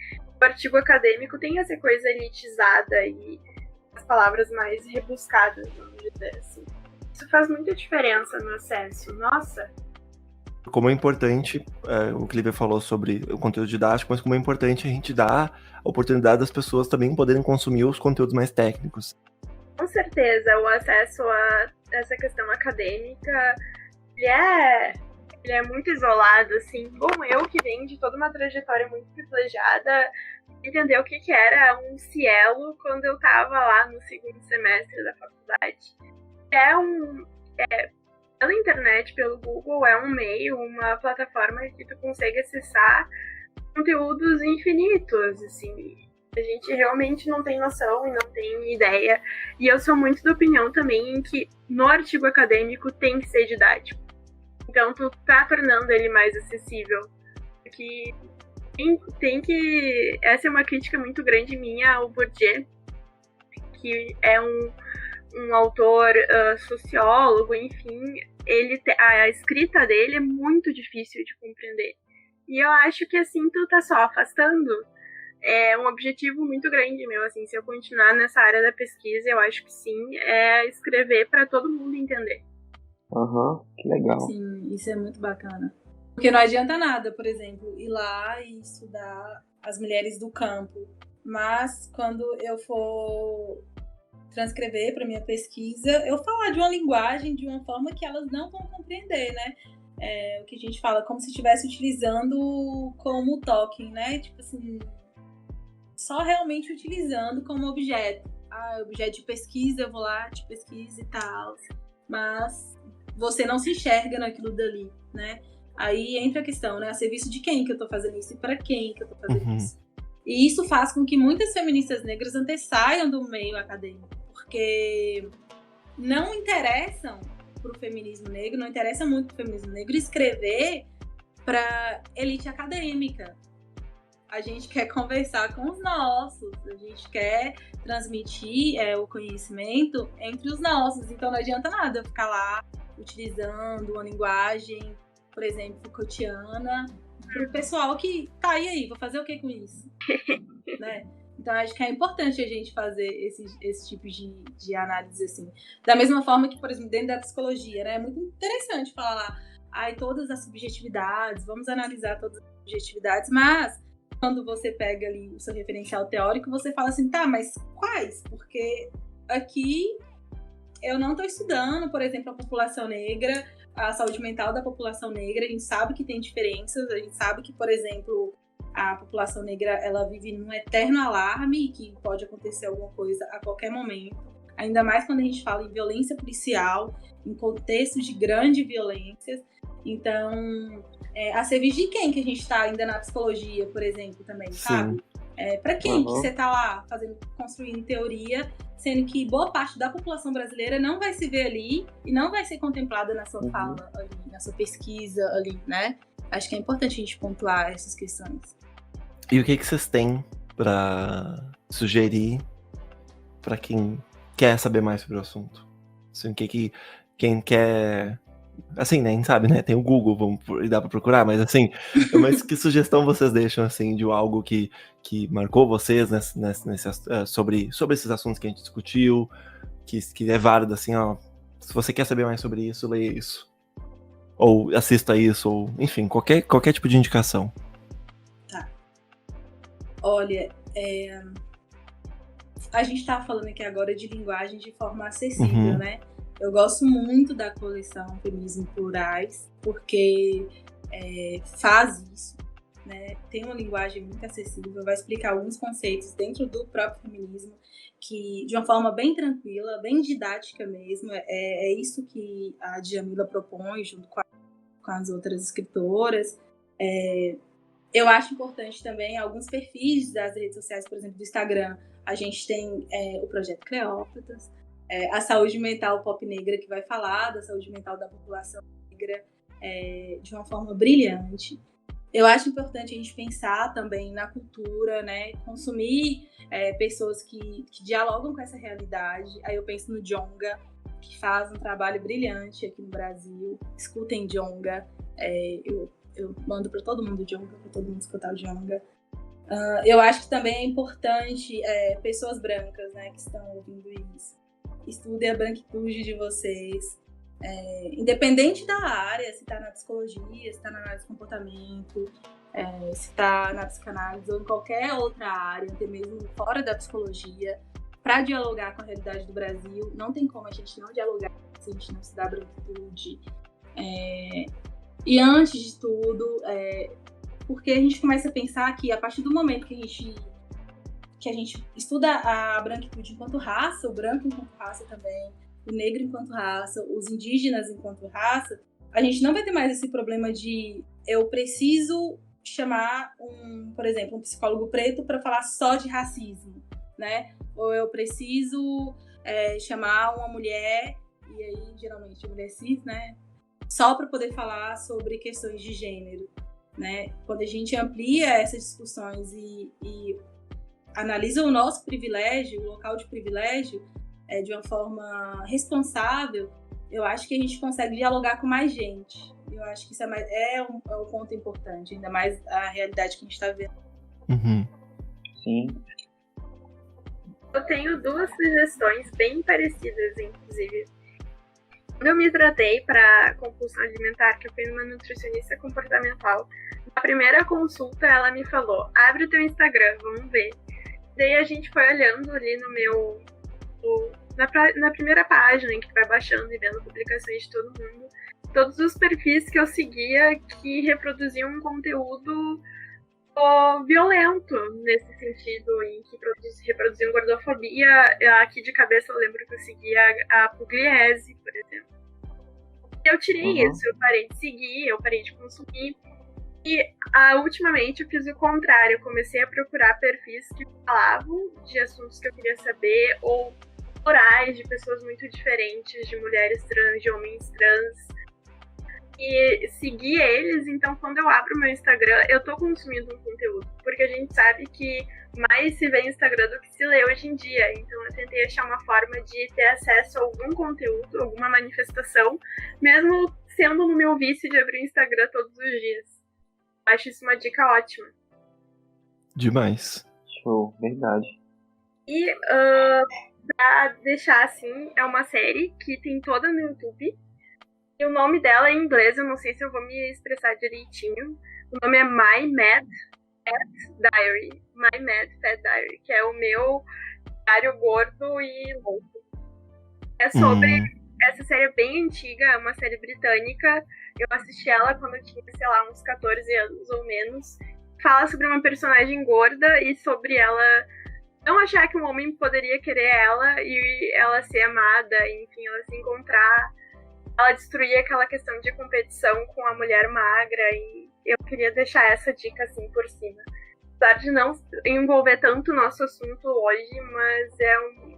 O artigo acadêmico tem essa coisa elitizada e as palavras mais rebuscadas, vamos dizer assim. Isso faz muita diferença no acesso. Nossa, Como é importante, o Cliver falou sobre o conteúdo didático, mas como é importante a gente dar a oportunidade das pessoas também poderem consumir os conteúdos mais técnicos. com certeza, o acesso a essa questão acadêmica, ele é muito isolado, assim. Bom, eu que venho de toda uma trajetória muito privilegiada, entender o que era um Cielo quando eu estava lá no segundo semestre da faculdade. Pela internet, pelo Google, é um meio, uma plataforma que tu consegue acessar conteúdos infinitos, assim. A gente realmente não tem noção e não tem ideia. E eu sou muito da opinião também em que no artigo acadêmico tem que ser didático. Então, tu tá tornando ele mais acessível. Porque tem que... Essa é uma crítica muito grande minha ao Bourdieu, que é um autor sociólogo, enfim. A escrita dele é muito difícil de compreender. E eu acho que assim tu tá só afastando. É um objetivo muito grande meu, assim, se eu continuar nessa área da pesquisa, eu acho que sim, é escrever para todo mundo entender. Que legal. Sim, isso é muito bacana. Porque não adianta nada, por exemplo, ir lá e estudar as mulheres do campo. Mas quando eu for transcrever para minha pesquisa, eu falar de uma linguagem, de uma forma que elas não vão compreender, né? O que a gente fala, como se estivesse utilizando como token, né? Tipo assim, só realmente utilizando como objeto. Objeto de pesquisa, eu vou lá, te pesquisa e tal. Mas você não se enxerga naquilo dali, né? Aí entra a questão, né? A serviço de quem que eu tô fazendo isso e para quem que eu tô fazendo isso. E isso faz com que muitas feministas negras antessaiam do meio acadêmico, porque não interessam pro feminismo negro, não interessa muito pro feminismo negro escrever para elite acadêmica. A gente quer conversar com os nossos, a gente quer transmitir o conhecimento entre os nossos. Então não adianta nada eu ficar lá utilizando uma linguagem, por exemplo, Foucaultiana, para o pessoal que tá aí, vou fazer o que com isso? Né? Então acho que é importante a gente fazer esse tipo de análise assim. Da mesma forma que, por exemplo, dentro da psicologia, né? É muito interessante falar lá, todas as subjetividades, vamos analisar todas as subjetividades, mas quando você pega ali o seu referencial teórico, você fala assim, tá, mas quais? Porque aqui eu não estou estudando, por exemplo, a população negra, a saúde mental da população negra, a gente sabe que tem diferenças, a gente sabe que, por exemplo, a população negra, ela vive num eterno alarme, que pode acontecer alguma coisa a qualquer momento, ainda mais quando a gente fala em violência policial, em contextos de grandes violências. Então, a serviço de quem que a gente está ainda na psicologia, por exemplo, também, sabe? Para quem que você está lá construindo teoria, sendo que boa parte da população brasileira não vai se ver ali e não vai ser contemplada na sua fala ali, na sua pesquisa ali, né? Acho que é importante a gente pontuar essas questões. E o que vocês têm para sugerir para quem quer saber mais sobre o assunto? Assim, quem quer... Assim, né, a gente sabe, né, tem o Google, dá pra procurar, mas assim, mas que sugestão vocês deixam, assim, de algo que marcou vocês sobre esses assuntos que a gente discutiu, que é válido, assim, ó, se você quer saber mais sobre isso, leia isso, ou assista isso, ou, enfim, qualquer tipo de indicação. Tá. Olha, a gente tá falando aqui agora de linguagem de forma acessível, né? Eu gosto muito da coleção Feminismo Plurais, porque faz isso, né? Tem uma linguagem muito acessível, vai explicar alguns conceitos dentro do próprio feminismo, que de uma forma bem tranquila, bem didática mesmo. É isso que a Djamila propõe, junto com as outras escritoras. Eu acho importante também alguns perfis das redes sociais, por exemplo, do Instagram. A gente tem o Projeto Cleópatas, a saúde mental pop negra, que vai falar da saúde mental da população negra de uma forma brilhante. Eu acho importante a gente pensar também na cultura, né? Consumir pessoas que dialogam com essa realidade. Aí eu penso no Djonga, que faz um trabalho brilhante aqui no Brasil. Escutem Djonga. Eu mando para todo mundo Djonga, para todo mundo escutar o Djonga. Eu acho que também é importante pessoas brancas, né, que estão ouvindo isso. Estudem a branquitude de vocês, Independente da área, se está na psicologia, se está na análise de comportamento, se está na psicanálise ou em qualquer outra área, até mesmo fora da psicologia, para dialogar com a realidade do Brasil, não tem como a gente não dialogar se a gente não se dá branquitude. E antes de tudo, porque a gente começa a pensar que a partir do momento que a gente estuda a branquitude enquanto raça, o branco enquanto raça também, o negro enquanto raça, os indígenas enquanto raça, a gente não vai ter mais esse problema de eu preciso chamar, por exemplo, um psicólogo preto para falar só de racismo, né? Ou eu preciso chamar uma mulher, e aí geralmente mulher cis, né? Só para poder falar sobre questões de gênero, né? Quando a gente amplia essas discussões e analisa o nosso privilégio, o local de privilégio, de uma forma responsável, eu acho que a gente consegue dialogar com mais gente. Eu acho que isso é um ponto importante, ainda mais a realidade que a gente está vendo. Uhum. Sim. Eu tenho 2 sugestões bem parecidas, inclusive. Quando eu me tratei para compulsão alimentar, que eu fui numa nutricionista comportamental, na primeira consulta ela me falou, abre o teu Instagram, vamos ver. Daí a gente foi olhando ali na primeira página, em que tu vai baixando e vendo publicações de todo mundo, todos os perfis que eu seguia que reproduziam um conteúdo violento, nesse sentido, em que reproduziam gordofobia. Aqui de cabeça eu lembro que eu seguia a Pugliese, por exemplo. Eu tirei isso, eu parei de seguir, eu parei de consumir. E ultimamente eu fiz o contrário, eu comecei a procurar perfis que falavam de assuntos que eu queria saber, ou plurais de pessoas muito diferentes, de mulheres trans, de homens trans, e seguir eles. Então quando eu abro o meu Instagram, eu tô consumindo um conteúdo, porque a gente sabe que mais se vê Instagram do que se lê hoje em dia. Então eu tentei achar uma forma de ter acesso a algum conteúdo, alguma manifestação, mesmo sendo no meu vício de abrir o Instagram todos os dias. Acho isso uma dica ótima. Demais. Show, verdade. E pra deixar assim, é uma série que tem toda no YouTube. E o nome dela é em inglês, eu não sei se eu vou me expressar direitinho. O nome é My Mad Fat Diary. My Mad Fat Diary, que é o meu diário gordo e louco. É sobre... Essa série é bem antiga, é uma série britânica. Eu assisti ela quando eu tinha, sei lá, uns 14 anos ou menos. Fala sobre uma personagem gorda e sobre ela não achar que um homem poderia querer ela e ela ser amada, enfim, ela se encontrar. Ela destruir aquela questão de competição com a mulher magra, e eu queria deixar essa dica assim por cima. Apesar de não envolver tanto o nosso assunto hoje, mas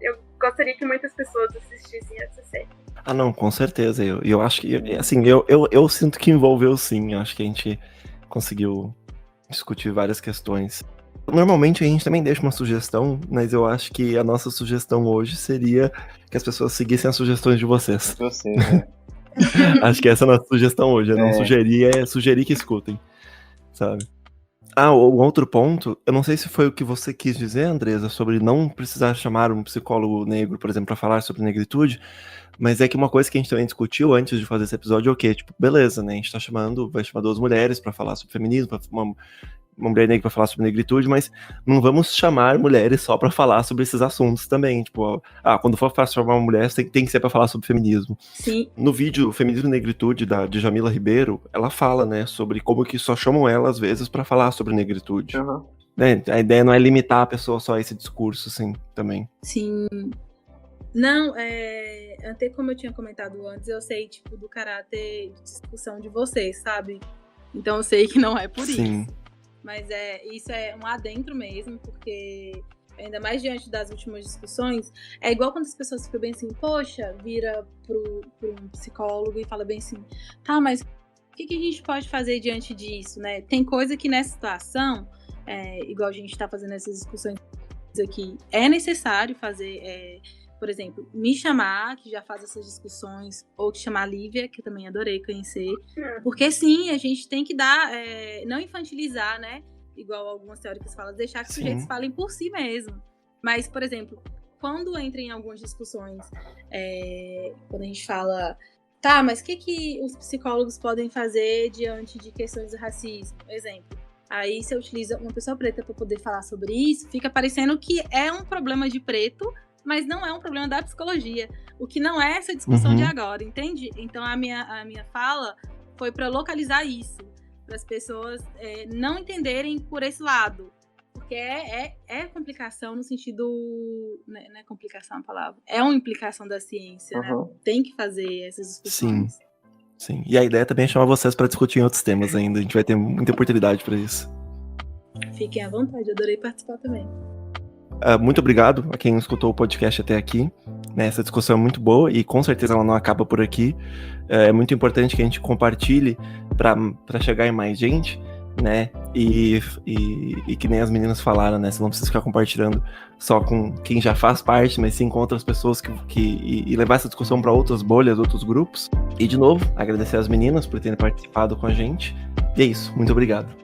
eu gostaria que muitas pessoas assistissem essa série. Ah, não, com certeza. Eu acho que, assim, eu sinto que envolveu sim. Eu acho que a gente conseguiu discutir várias questões. Normalmente a gente também deixa uma sugestão, mas eu acho que a nossa sugestão hoje seria que as pessoas seguissem as sugestões de vocês. Acho que essa é a nossa sugestão hoje. Não sugerir que escutem, sabe? O outro ponto, eu não sei se foi o que você quis dizer, Andresa, sobre não precisar chamar um psicólogo negro, por exemplo, para falar sobre negritude, mas é que uma coisa que a gente também discutiu antes de fazer esse episódio é o quê? Tipo, beleza, né? A gente vai chamar 2 mulheres para falar sobre feminismo, uma mulher negra para falar sobre negritude, mas não vamos chamar mulheres só para falar sobre esses assuntos também. Tipo, quando for chamar uma mulher, tem que ser para falar sobre feminismo. Sim. No vídeo Feminismo e Negritude, da Djamila Ribeiro, ela fala, né, sobre como que só chamam ela, às vezes, para falar sobre negritude. Né? A ideia não é limitar a pessoa só a esse discurso, assim, também. Sim. Não, até como eu tinha comentado antes, eu sei, tipo, do caráter de discussão de vocês, sabe? Então eu sei que não é por isso. Mas isso é um adentro mesmo, porque ainda mais diante das últimas discussões, é igual quando as pessoas ficam bem assim, poxa, vira pro um psicólogo e fala bem assim, tá, mas o que a gente pode fazer diante disso, né? Tem coisa que nessa situação, igual a gente tá fazendo essas discussões aqui, é necessário fazer... por exemplo, me chamar, que já faz essas discussões, ou que chamar a Lívia, que eu também adorei conhecer, porque sim, a gente tem que dar, não infantilizar, né, igual algumas teóricas falam, deixar que os sujeitos falem por si mesmo. Mas, por exemplo, quando entra em algumas discussões, quando a gente fala, Tá, mas o que os psicólogos podem fazer diante de questões de racismo? Exemplo. Aí você utiliza uma pessoa preta para poder falar sobre isso, fica parecendo que é um problema de preto, mas não é um problema da psicologia. O que não é essa discussão de agora, entende? Então a minha fala foi para localizar isso, para as pessoas não entenderem por esse lado. Porque é complicação no sentido... Não é complicação a palavra. É uma implicação da ciência, né? Tem que fazer essas discussões. Sim. E a ideia também é chamar vocês para discutir em outros temas ainda. A gente vai ter muita oportunidade para isso. Fiquem à vontade, eu adorei participar também. Muito obrigado a quem escutou o podcast até aqui. Essa discussão é muito boa e com certeza ela não acaba por aqui. É muito importante que a gente compartilhe para chegar em mais gente, né? E que nem as meninas falaram, né? Você não precisa ficar compartilhando só com quem já faz parte, mas sim com outras pessoas e levar essa discussão para outras bolhas, outros grupos. E de novo, agradecer às meninas por terem participado com a gente. E é isso, muito obrigado.